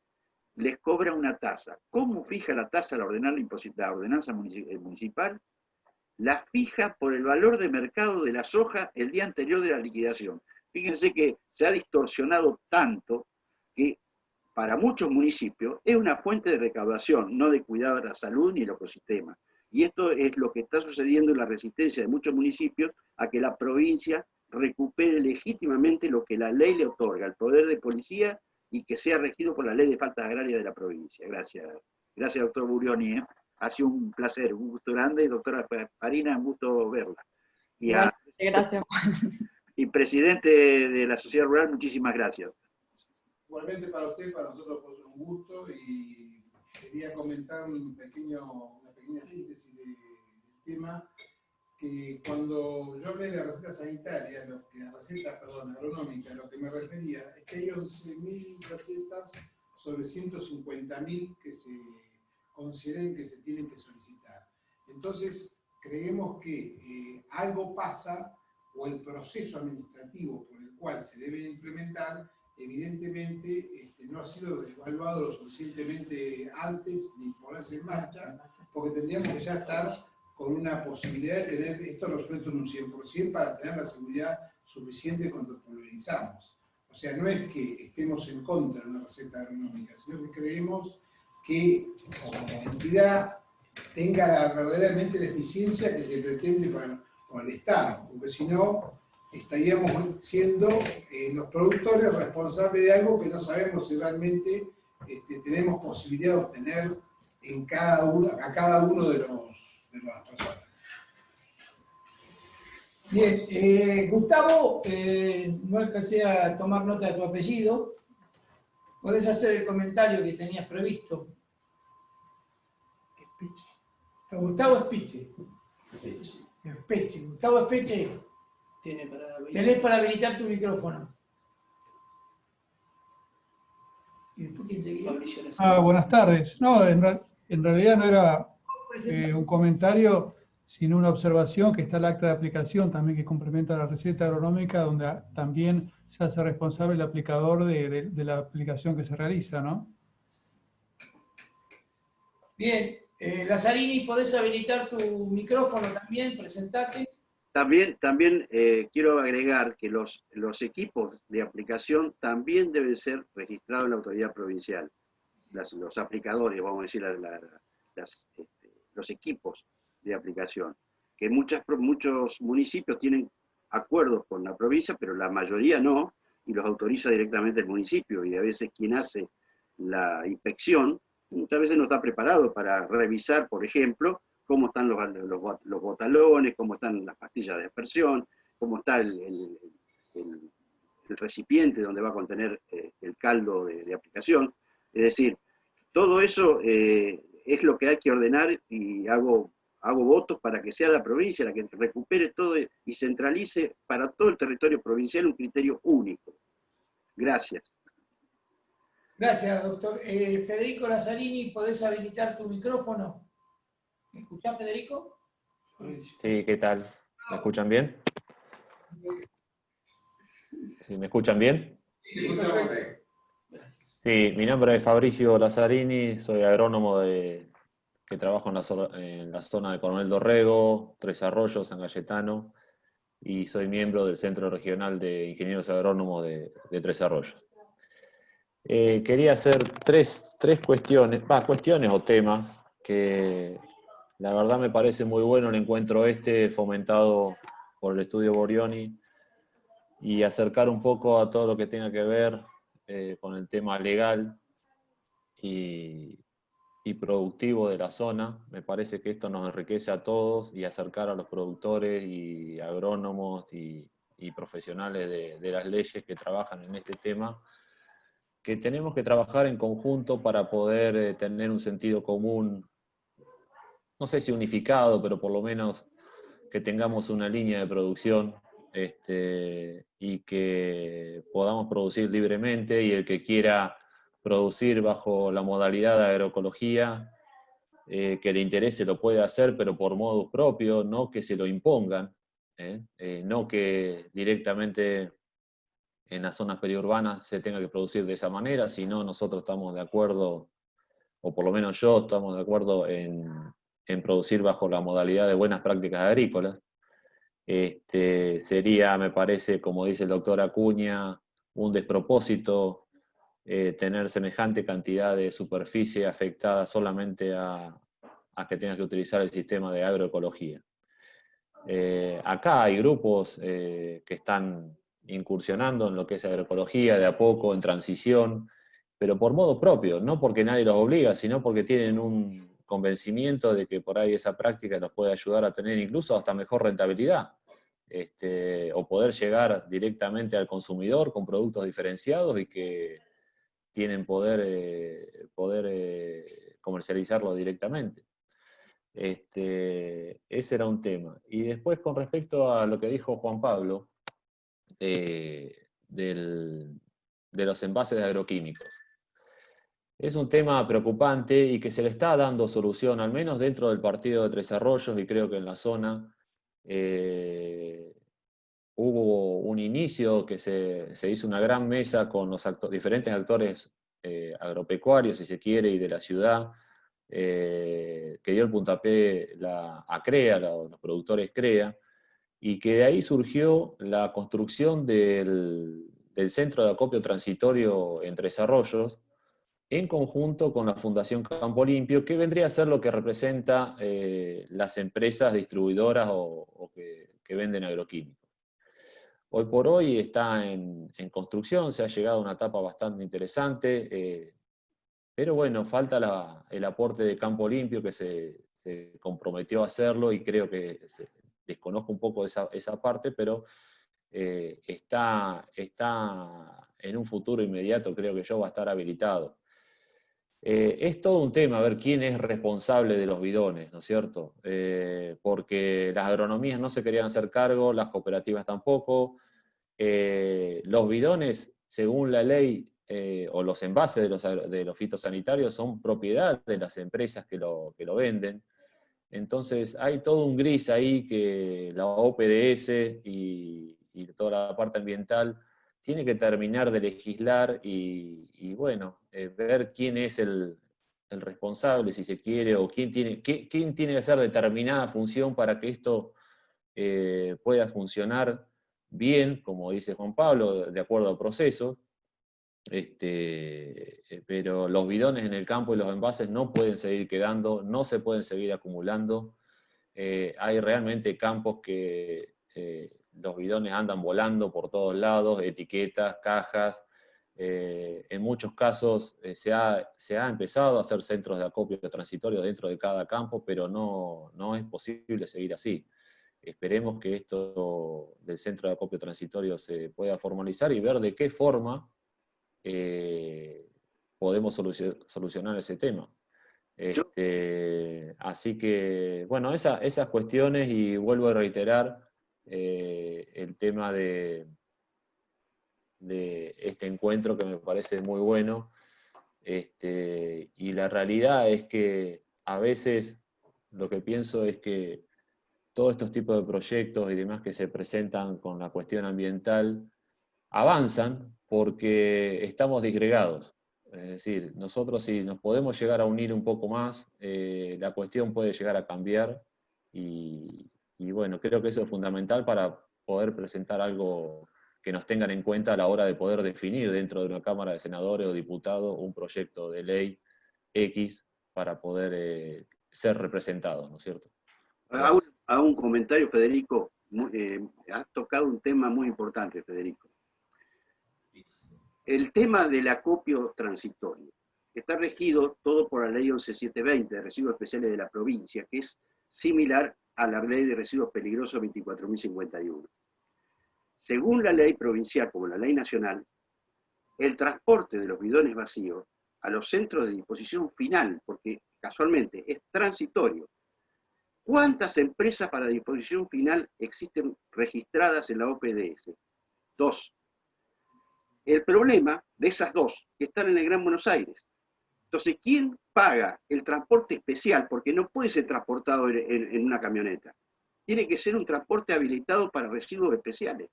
les cobra una tasa. ¿Cómo fija la tasa la ordenanza municipal? La fija por el valor de mercado de la soja el día anterior de la liquidación. Fíjense que se ha distorsionado tanto que para muchos municipios es una fuente de recaudación, no de cuidado de la salud ni el ecosistema. Y esto es lo que está sucediendo en la resistencia de muchos municipios a que la provincia recupere legítimamente lo que la ley le otorga, el poder de policía, y que sea regido por la ley de faltas agrarias de la provincia. Gracias. Gracias, doctor Burioni. Ha sido un placer, un gusto grande, doctora Farina, un gusto verla. Y, Gracias. y presidente de la Sociedad Rural, muchísimas gracias. Igualmente para usted, para nosotros fue un gusto, y quería comentar una pequeña síntesis del tema, que cuando yo hablé de la receta sanitaria, agronómica, lo que me refería es que hay 11.000 recetas sobre 150.000 que se consideren que se tienen que solicitar. Entonces, creemos que algo pasa, o el proceso administrativo por el cual se debe implementar, evidentemente no ha sido evaluado lo suficientemente antes de ponerse en marcha, porque tendríamos que ya estar con una posibilidad de tener esto resuelto en un 100% para tener la seguridad suficiente cuando pulverizamos. O sea, no es que estemos en contra de una receta agronómica, sino que creemos que como entidad tenga verdaderamente la eficiencia que se pretende por el Estado, porque si no, estaríamos siendo los productores responsables de algo que no sabemos si realmente tenemos posibilidad de obtener a cada uno de las personas. Bien, Gustavo, no alcancé a tomar nota de tu apellido. ¿Podés hacer el comentario que tenías previsto? Gustavo Espeche. Gustavo Espeche. Tenés para habilitar tu micrófono. ¿Y después quién seguía? Buenas tardes. No, en realidad no era un comentario, sino una observación, que está el acta de aplicación también que complementa la receta agronómica, donde también se hace responsable el aplicador de la aplicación que se realiza, ¿no? Bien, Lazzarini, ¿podés habilitar tu micrófono también? Presentate. También quiero agregar que los equipos de aplicación también deben ser registrados en la autoridad provincial. Los aplicadores, vamos a decir, los equipos de aplicación. Que muchos municipios tienen acuerdos con la provincia, pero la mayoría no, y los autoriza directamente el municipio, y a veces quien hace la inspección muchas veces no está preparado para revisar, por ejemplo, cómo están los botalones, cómo están las pastillas de dispersión, cómo está el recipiente donde va a contener el caldo de aplicación. Es decir, todo eso es lo que hay que ordenar, y hago votos para que sea la provincia la que recupere todo y centralice para todo el territorio provincial un criterio único. Gracias. Gracias, doctor. Federico Lazzarini, ¿podés habilitar tu micrófono? ¿Me escuchás, Federico? Sí, ¿qué tal? ¿Me escuchan bien? ¿Sí, ¿me escuchan bien? Sí, perfecto. Sí, mi nombre es Fabricio Lazzarini, soy agrónomo que trabajo en la zona de Coronel Dorrego, Tres Arroyos, San Cayetano, y soy miembro del Centro Regional de Ingenieros Agrónomos de Tres Arroyos. Quería hacer tres cuestiones o temas que la verdad me parece muy bueno el encuentro fomentado por el estudio Borioni, y acercar un poco a todo lo que tenga que ver con el tema legal y productivo de la zona. Me parece que esto nos enriquece a todos, y acercar a los productores y agrónomos y profesionales de las leyes que trabajan en este tema, que tenemos que trabajar en conjunto para poder tener un sentido común, no sé si unificado, pero por lo menos que tengamos una línea de producción y que podamos producir libremente, y el que quiera producir bajo la modalidad de agroecología, que le interese lo puede hacer, pero por modus propio, no que se lo impongan, no que directamente en las zonas periurbanas se tenga que producir de esa manera, sino nosotros estamos de acuerdo, o por lo menos yo estamos de acuerdo en producir bajo la modalidad de buenas prácticas agrícolas. Sería, me parece, como dice el doctor Acuña, un despropósito tener semejante cantidad de superficie afectada solamente a que tengas que utilizar el sistema de agroecología. Acá hay grupos que están incursionando en lo que es agroecología de a poco, en transición, pero por modo propio, no porque nadie los obliga, sino porque tienen convencimiento de que por ahí esa práctica nos puede ayudar a tener incluso hasta mejor rentabilidad, o poder llegar directamente al consumidor con productos diferenciados y que tienen poder comercializarlo directamente. Ese era un tema. Y después, con respecto a lo que dijo Juan Pablo, de los envases agroquímicos. Es un tema preocupante y que se le está dando solución, al menos dentro del partido de Tres Arroyos, y creo que en la zona hubo un inicio que se hizo una gran mesa con los diferentes actores agropecuarios, si se quiere, y de la ciudad, que dio el puntapié a CREA, los productores CREA, y que de ahí surgió la construcción del centro de acopio transitorio en Tres Arroyos, en conjunto con la Fundación Campo Limpio, que vendría a ser lo que representa las empresas distribuidoras o que venden agroquímicos. Hoy por hoy está en construcción, se ha llegado a una etapa bastante interesante, pero bueno, falta el aporte de Campo Limpio, que se comprometió a hacerlo, y creo que desconozco un poco esa parte, pero está en un futuro inmediato, creo que yo, va a estar habilitado. Es todo un tema, a ver quién es responsable de los bidones, ¿no es cierto? Porque las agronomías no se querían hacer cargo, las cooperativas tampoco. Los bidones, según la ley, o los envases de los fitosanitarios son propiedad de las empresas que lo venden. Entonces hay todo un gris ahí que la OPDS y toda la parte ambiental tiene que terminar de legislar y bueno, ver quién es el responsable, si se quiere, o quién tiene que hacer determinada función para que esto pueda funcionar bien, como dice Juan Pablo, de acuerdo a procesos. Pero los bidones en el campo y los envases no pueden seguir quedando, no se pueden seguir acumulando. Hay realmente campos que los bidones andan volando por todos lados, etiquetas, cajas. En muchos casos se ha empezado a hacer centros de acopio transitorio dentro de cada campo, pero no es posible seguir así. Esperemos que esto del centro de acopio transitorio se pueda formalizar y ver de qué forma podemos solucionar ese tema. Así que, bueno, esas cuestiones, y vuelvo a reiterar el tema de este encuentro, que me parece muy bueno, y la realidad es que a veces lo que pienso es que todos estos tipos de proyectos y demás que se presentan con la cuestión ambiental avanzan porque estamos disgregados. Es decir, nosotros, si nos podemos llegar a unir un poco más, la cuestión puede llegar a cambiar, y bueno, creo que eso es fundamental para poder presentar algo que nos tengan en cuenta a la hora de poder definir dentro de una Cámara de Senadores o Diputados un proyecto de ley X para poder ser representados, ¿no es cierto? Hago un comentario, Federico. Has tocado un tema muy importante, Federico. El tema del acopio transitorio está regido todo por la ley 11720 de residuos especiales de la provincia, que es similar a la ley de residuos peligrosos 24.051. Según la ley provincial como la ley nacional, el transporte de los bidones vacíos a los centros de disposición final, porque casualmente es transitorio. ¿Cuántas empresas para disposición final existen registradas en la OPDS? 2. El problema de esas 2 que están en el Gran Buenos Aires. Entonces, ¿quién paga el transporte especial? Porque no puede ser transportado en una camioneta. Tiene que ser un transporte habilitado para residuos especiales,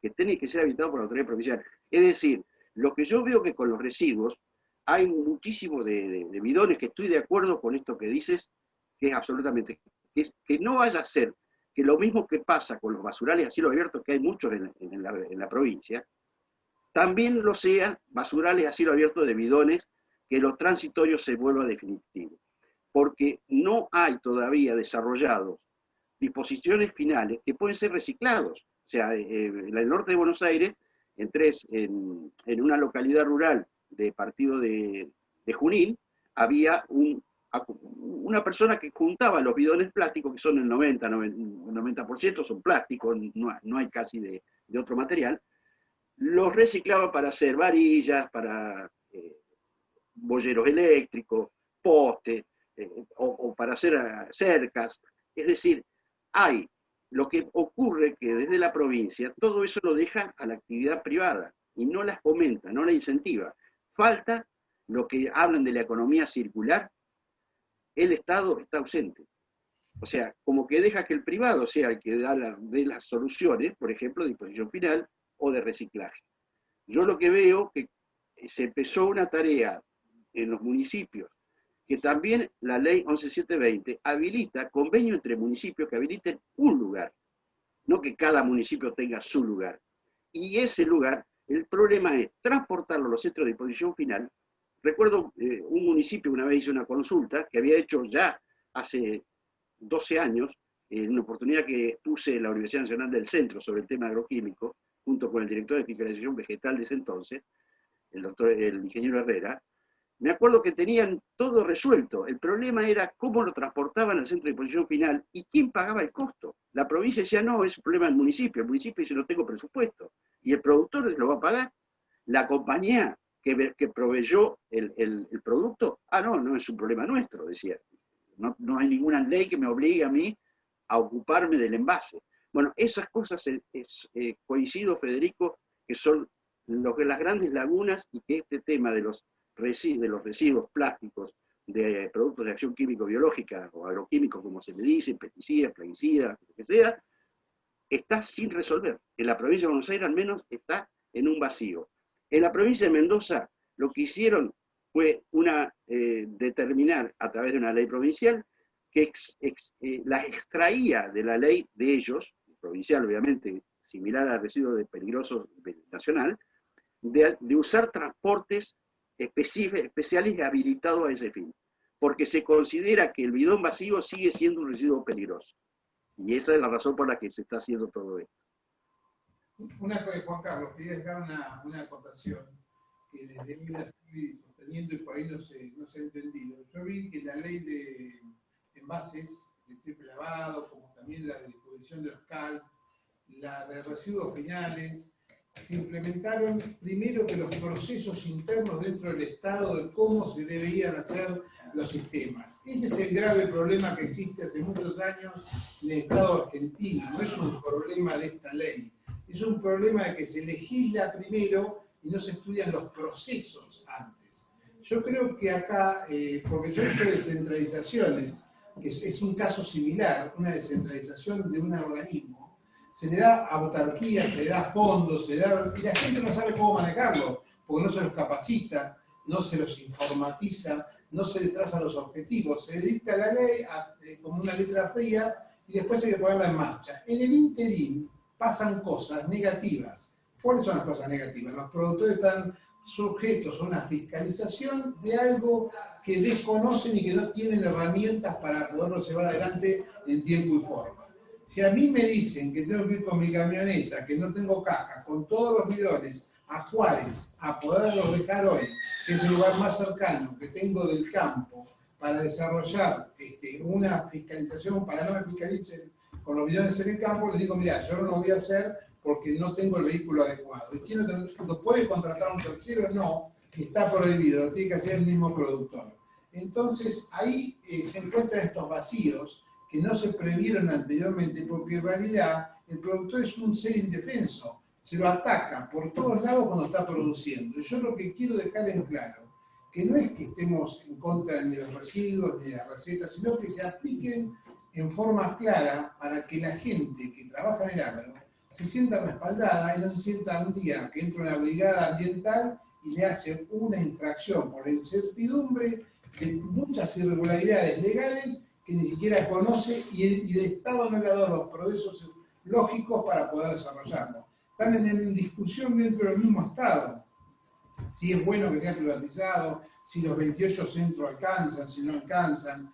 que tiene que ser habilitado por la autoridad provincial. Es decir, lo que yo veo que con los residuos hay muchísimo de bidones, que estoy de acuerdo con esto que dices, que es absolutamente, que no vaya a ser que lo mismo que pasa con los basurales a cielo abierto, que hay muchos en la provincia, también lo sea basurales a cielo abierto de bidones, que lo transitorio se vuelva definitivo. Porque no hay todavía desarrollados disposiciones finales que pueden ser reciclados. O sea, en el norte de Buenos Aires, en una localidad rural de partido de Junín, había un una persona que juntaba los bidones plásticos, que son el 90% son plásticos, no hay casi de otro material, los reciclaba para hacer varillas, para boyeros eléctricos, postes, o para hacer cercas. Es decir, lo que ocurre que desde la provincia todo eso lo deja a la actividad privada y no las fomenta, no la incentiva. Falta lo que hablan de la economía circular, el Estado está ausente. O sea, como que deja que el privado sea el que dé las soluciones, por ejemplo, de disposición final o de reciclaje. Yo lo que veo que se empezó una tarea en los municipios, que también la ley 11720 habilita convenio entre municipios que habiliten un lugar, no que cada municipio tenga su lugar. Y ese lugar, el problema es transportarlo a los centros de disposición final. Recuerdo un municipio una vez hizo una consulta que había hecho ya hace 12 años, en una oportunidad que puse en la Universidad Nacional del Centro sobre el tema agroquímico, junto con el director de fiscalización vegetal de ese entonces, el ingeniero Herrera. Me acuerdo que tenían todo resuelto. El problema era cómo lo transportaban al centro de disposición final y quién pagaba el costo. La provincia decía, no, es un problema del municipio. El municipio dice, no tengo presupuesto. Y el productor lo va a pagar. La compañía que proveyó el producto, no es un problema nuestro, decía. No hay ninguna ley que me obligue a mí a ocuparme del envase. Bueno, esas cosas coincido, Federico, que son las grandes lagunas y que este tema de los residuos plásticos de productos de acción químico-biológica o agroquímicos, como se le dice, pesticidas, plaguicidas, lo que sea, está sin resolver. En la provincia de Buenos Aires al menos está en un vacío. En la provincia de Mendoza lo que hicieron fue determinar a través de una ley provincial que la extraía de la ley de ellos, provincial obviamente, similar al residuo de peligrosos nacional, de usar transportes especiales habilitados a ese fin, porque se considera que el bidón vacío sigue siendo un residuo peligroso. Y esa es la razón por la que se está haciendo todo esto. Una cosa, Juan Carlos, quería dejar una acotación que desde mí la estoy sosteniendo y por ahí no se ha entendido. Yo vi que la ley de envases de triple lavado, como también la de disposición de los CAL, la de residuos finales, se implementaron primero que los procesos internos dentro del Estado de cómo se debían hacer los sistemas. Ese es el grave problema que existe hace muchos años en el Estado argentino. No es un problema de esta ley, es un problema de que se legisla primero y no se estudian los procesos antes. Yo creo que acá, porque yo he visto descentralizaciones, que es un caso similar, una descentralización de un organismo, se le da autarquía, se le da fondos, y la gente no sabe cómo manejarlo, porque no se los capacita, no se los informatiza, no se les traza los objetivos, se le dicta la ley como una letra fría y después hay que ponerla en marcha. En el interín pasan cosas negativas. ¿Cuáles son las cosas negativas? Los productores están sujetos a una fiscalización de algo que desconocen y que no tienen herramientas para poderlo llevar adelante en tiempo y forma. Si a mí me dicen que tengo que ir con mi camioneta, que no tengo caja, con todos los bidones, a Juárez, a poderlos dejar hoy, que es el lugar más cercano que tengo del campo, para desarrollar una fiscalización, para no me fiscalicen con los bidones en el campo, les digo, mira, yo no lo voy a hacer porque no tengo el vehículo adecuado. ¿Y quién lo puede contratar a un tercero? No, está prohibido, lo tiene que hacer el mismo productor. Entonces, ahí se encuentran estos vacíos que no se previeron anteriormente, porque en realidad el productor es un ser indefenso, se lo ataca por todos lados cuando está produciendo. Y yo lo que quiero dejar en claro, que no es que estemos en contra ni de los residuos ni de las recetas, sino que se apliquen en forma clara para que la gente que trabaja en el agro se sienta respaldada y no se sienta un día que entra una brigada ambiental y le hace una infracción por la incertidumbre de muchas irregularidades legales que ni siquiera conoce y el Estado no le ha dado los procesos lógicos para poder desarrollarlo. Están en discusión dentro del mismo Estado. Si es bueno que sea privatizado, si los 28 centros alcanzan, si no alcanzan.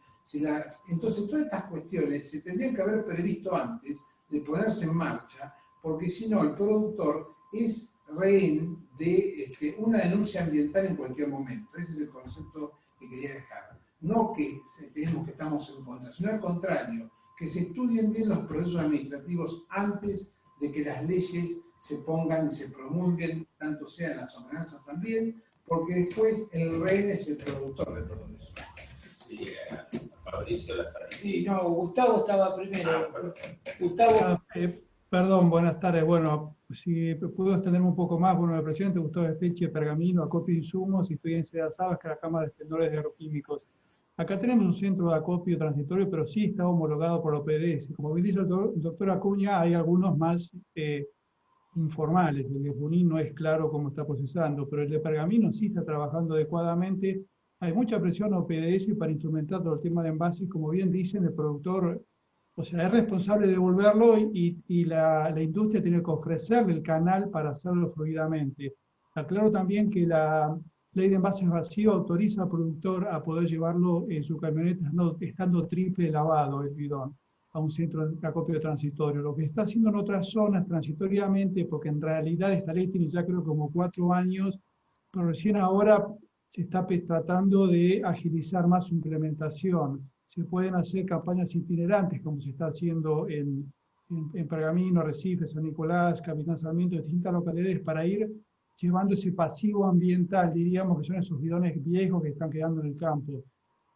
Entonces, todas estas cuestiones se tendrían que haber previsto antes de ponerse en marcha, porque si no, el productor es rehén de una denuncia ambiental en cualquier momento. Ese es el concepto que quería dejar. no que tenemos que estamos en contra, sino al contrario, que se estudien bien los procesos administrativos antes de que las leyes se pongan y se promulguen, tanto sean las ordenanzas también, porque después el rehén es el productor de todo eso. Sí, Fabricio Lazzarini. Sí, no, Gustavo estaba primero. Gustavo. Perdón, buenas tardes. Bueno, si puedo extenderme un poco más, bueno, me presento, Gustavo Espeche, Pergamino, acopio de insumos, y estoy en Sedasabas, que es la Cámara de Expendedores de Agroquímicos. Acá tenemos un centro de acopio transitorio, pero sí está homologado por la OPDS. Como bien dice el doctor Acuña, hay algunos más informales. El de Junín no es claro cómo está procesando, pero el de Pergamino sí está trabajando adecuadamente. Hay mucha presión a OPDS para instrumentar todo el tema de envases. Como bien dicen, el productor, o sea, es responsable de devolverlo y la industria tiene que ofrecerle el canal para hacerlo fluidamente. Aclaro también que la ley de envases vacíos autoriza al productor a poder llevarlo en su camioneta estando triple lavado el bidón a un centro de acopio transitorio. Lo que está haciendo en otras zonas transitoriamente, porque en realidad esta ley tiene ya creo como 4 años, pero recién ahora se está tratando de agilizar más su implementación. Se pueden hacer campañas itinerantes, como se está haciendo en Pergamino, Recife, San Nicolás, Capitán Sarmiento, distintas localidades, para ir llevando ese pasivo ambiental, diríamos que son esos bidones viejos que están quedando en el campo.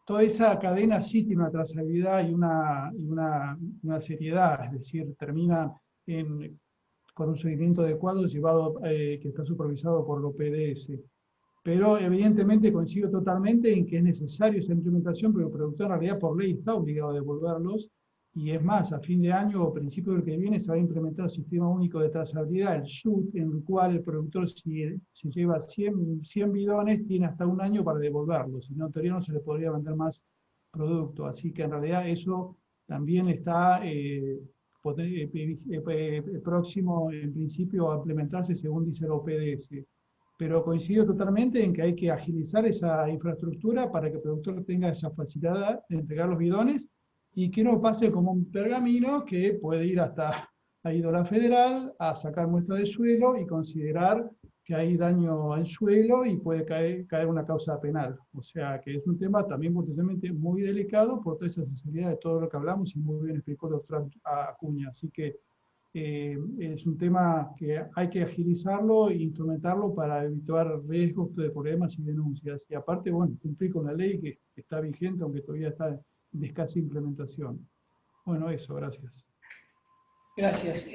Toda esa cadena sí tiene una trazabilidad y una seriedad, es decir, termina con un seguimiento adecuado llevado, que está supervisado por la OPDS. Pero evidentemente coincido totalmente en que es necesario esa implementación, pero el productor en realidad por ley está obligado a devolverlos, y es más, a fin de año o principio del que viene se va a implementar el Sistema Único de Trazabilidad, el SUT, en el cual el productor, si lleva 100 bidones, tiene hasta un año para devolverlos, si no, en teoría no se le podría vender más producto. Así que en realidad eso también está próximo, en principio, a implementarse según dice la OPDS. Pero coincido totalmente en que hay que agilizar esa infraestructura para que el productor tenga esa facilidad de entregar los bidones y que no pase como un Pergamino que puede ir hasta la ídola federal a sacar muestra de suelo y considerar que hay daño al suelo y puede caer una causa penal. O sea que es un tema también potencialmente muy delicado por toda esa sensibilidad de todo lo que hablamos, y muy bien explicó el doctor Acuña. Así que es un tema que hay que agilizarlo e instrumentarlo para evitar riesgos de problemas y denuncias. Y aparte, bueno, cumplir con la ley que está vigente, aunque todavía está de escasa implementación. Bueno, eso, gracias. Gracias.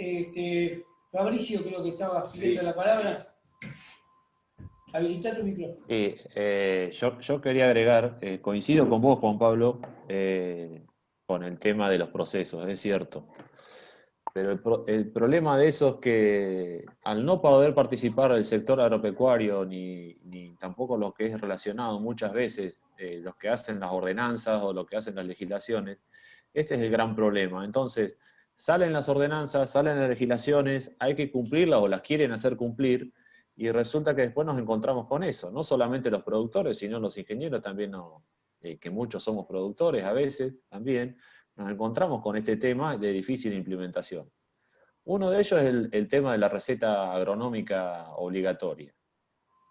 Fabricio, creo que estaba pidiendo la palabra. Habilita tu micrófono. Yo quería agregar, coincido con vos, Juan Pablo, con el tema de los procesos, es cierto. Pero el problema de eso es que al no poder participar del sector agropecuario, ni tampoco lo que es relacionado muchas veces, los que hacen las ordenanzas o lo que hacen las legislaciones, ese es el gran problema. Entonces, salen las ordenanzas, salen las legislaciones, hay que cumplirlas o las quieren hacer cumplir, y resulta que después nos encontramos con eso, no solamente los productores, sino los ingenieros también, que muchos somos productores a veces también, nos encontramos con este tema de difícil implementación. Uno de ellos es el tema de la receta agronómica obligatoria.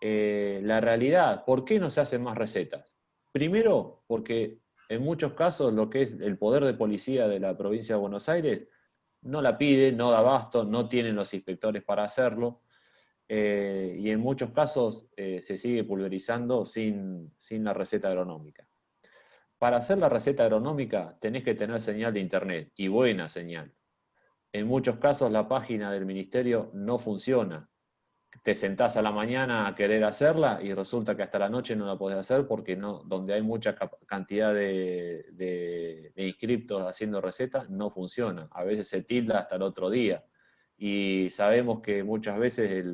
La realidad, ¿por qué no se hacen más recetas? Primero, porque en muchos casos lo que es el poder de policía de la provincia de Buenos Aires no la pide, no da abasto, no tienen los inspectores para hacerlo, y en muchos casos se sigue pulverizando sin la receta agronómica. Para hacer la receta agronómica tenés que tener señal de internet, y buena señal. En muchos casos la página del ministerio no funciona. Te sentás a la mañana a querer hacerla y resulta que hasta la noche no la podés hacer porque no, donde hay mucha cantidad de inscriptos haciendo recetas, no funciona. A veces se tilda hasta el otro día. Y sabemos que muchas veces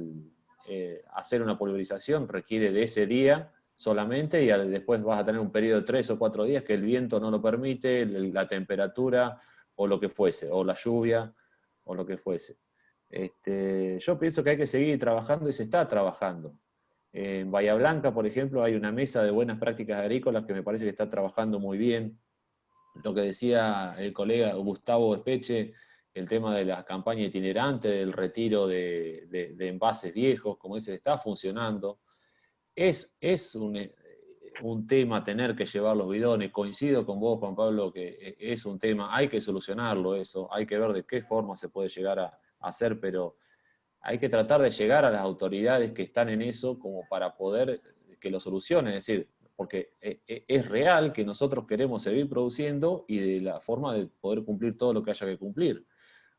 hacer una pulverización requiere de ese día solamente, y después vas a tener un periodo de 3 o 4 días que el viento no lo permite, la temperatura o lo que fuese, o la lluvia o lo que fuese. Yo pienso que hay que seguir trabajando, y se está trabajando. En Bahía Blanca, por ejemplo, hay una mesa de buenas prácticas agrícolas que me parece que está trabajando muy bien. Lo que decía el colega Gustavo Espeche, el tema de las campañas itinerantes, del retiro de envases viejos, como ese, está funcionando. un tema tener que llevar los bidones. Coincido con vos, Juan Pablo, que es un tema, hay que solucionarlo eso, hay que ver de qué forma se puede llegar a hacer, pero hay que tratar de llegar a las autoridades que están en eso como para poder que lo solucionen, es decir, porque es real que nosotros queremos seguir produciendo y de la forma de poder cumplir todo lo que haya que cumplir.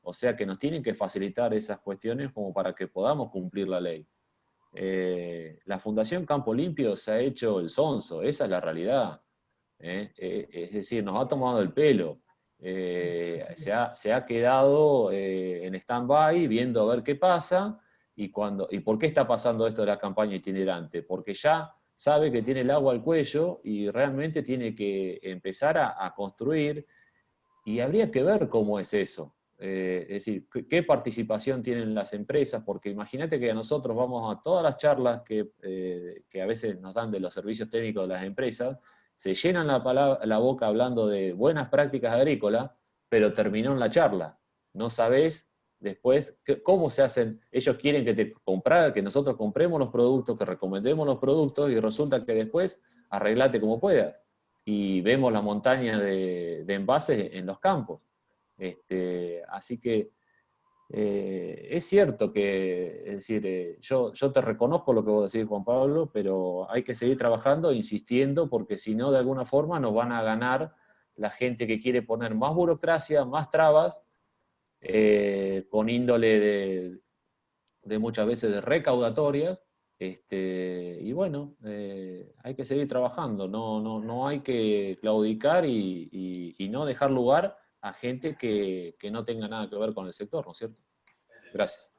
O sea que nos tienen que facilitar esas cuestiones como para que podamos cumplir la ley. La Fundación Campo Limpio se ha hecho el sonso, esa es la realidad. Es decir, nos ha tomado el pelo. Se ha quedado en stand-by viendo a ver qué pasa y por qué está pasando esto de la campaña itinerante. Porque ya sabe que tiene el agua al cuello y realmente tiene que empezar a construir, y habría que ver cómo es eso. Es decir, qué participación tienen las empresas, porque imagínate que nosotros vamos a todas las charlas que a veces nos dan de los servicios técnicos de las empresas, se llenan la boca hablando de buenas prácticas agrícolas, pero terminó en la charla. No sabés después cómo se hacen. Ellos quieren que nosotros compremos los productos, que recomendemos los productos, y resulta que después arreglate como puedas. Y vemos la montaña de envases en los campos. Así que es cierto que, es decir, yo te reconozco lo que vos decís, Juan Pablo, pero hay que seguir trabajando, insistiendo, porque si no, de alguna forma nos van a ganar la gente que quiere poner más burocracia, más trabas, con índole de muchas veces de recaudatorias. Y bueno, hay que seguir trabajando, no hay que claudicar y no dejar lugar a gente que no tenga nada que ver con el sector, ¿no es cierto? Gracias.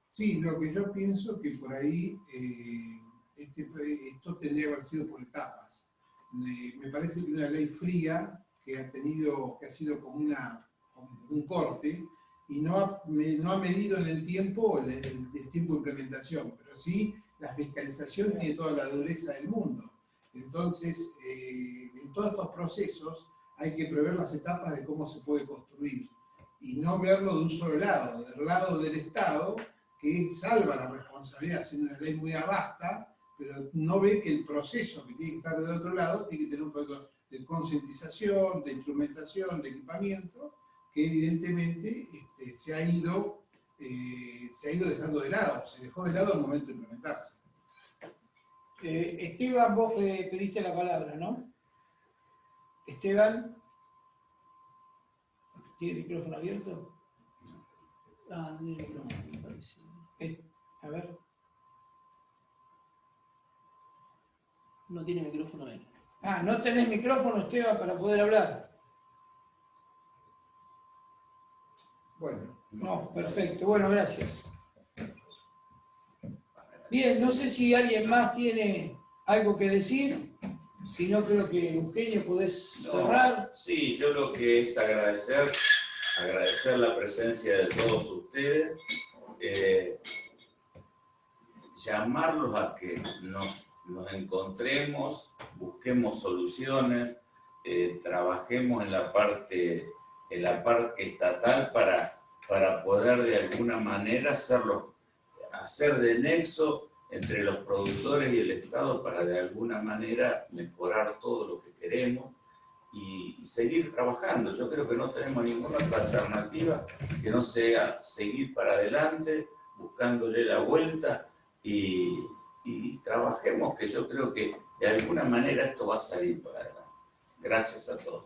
Sí, lo que yo pienso que por ahí esto tendría que haber sido por etapas. Me parece que una ley fría que ha sido como un corte y no ha medido en el tiempo el tiempo de implementación, pero sí la fiscalización tiene toda la dureza del mundo. Entonces, en todos estos procesos hay que prever las etapas de cómo se puede construir y no verlo de un solo lado, del lado del Estado, que salva la responsabilidad siendo una ley muy vasta, pero no ve que el proceso que tiene que estar del otro lado tiene que tener un proceso de concientización, de instrumentación, de equipamiento, que evidentemente se ha ido dejando de lado, se dejó de lado al momento de implementarse. Esteban, vos pediste la palabra, ¿no? Esteban, ¿tiene el micrófono abierto? Ah, no, me parece. A ver. No tiene micrófono él. Ah, ¿no tenés micrófono, Esteban, para poder hablar? Bueno. No, perfecto. Bueno, gracias. Bien, no sé si alguien más tiene algo que decir. Si no, creo que Eugenio podés cerrar. Sí, yo lo que es agradecer la presencia de todos ustedes, llamarlos a que nos encontremos, busquemos soluciones, trabajemos en la parte estatal para poder de alguna manera hacer de nexo entre los productores y el Estado para de alguna manera mejorar todo lo que queremos y seguir trabajando. Yo creo que no tenemos ninguna otra alternativa que no sea seguir para adelante, buscándole la vuelta y trabajemos, que yo creo que de alguna manera esto va a salir para adelante. Gracias a todos.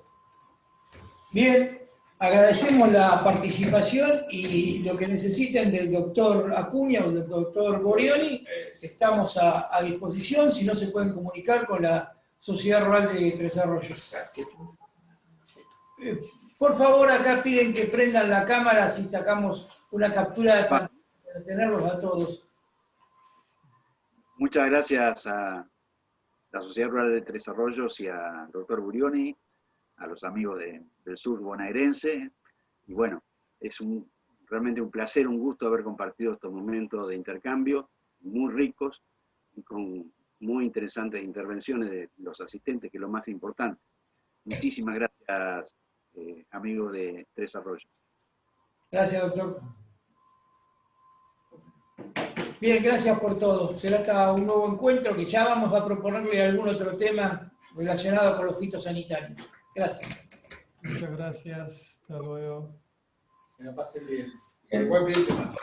Bien, agradecemos la participación y lo que necesiten del doctor Acuña o del doctor Borioni, estamos a disposición, si no se pueden comunicar con la Sociedad Rural de Tres Arroyos. Por favor, acá piden que prendan la cámara si sacamos una captura de pantalla para tenerlos a todos. Muchas gracias a la Sociedad Rural de Tres Arroyos y al doctor Burioni, a los amigos del sur bonaerense. Y bueno, es realmente un placer, un gusto haber compartido estos momentos de intercambio muy ricos y con muy interesantes intervenciones de los asistentes, que es lo más importante. Muchísimas gracias, amigos de Tres Arroyos. Gracias, doctor. Bien, gracias por todo. Será hasta un nuevo encuentro que ya vamos a proponerle algún otro tema relacionado con los fitosanitarios. Gracias. Muchas gracias. Hasta luego. Que la pasen bien. Buen fin de semana.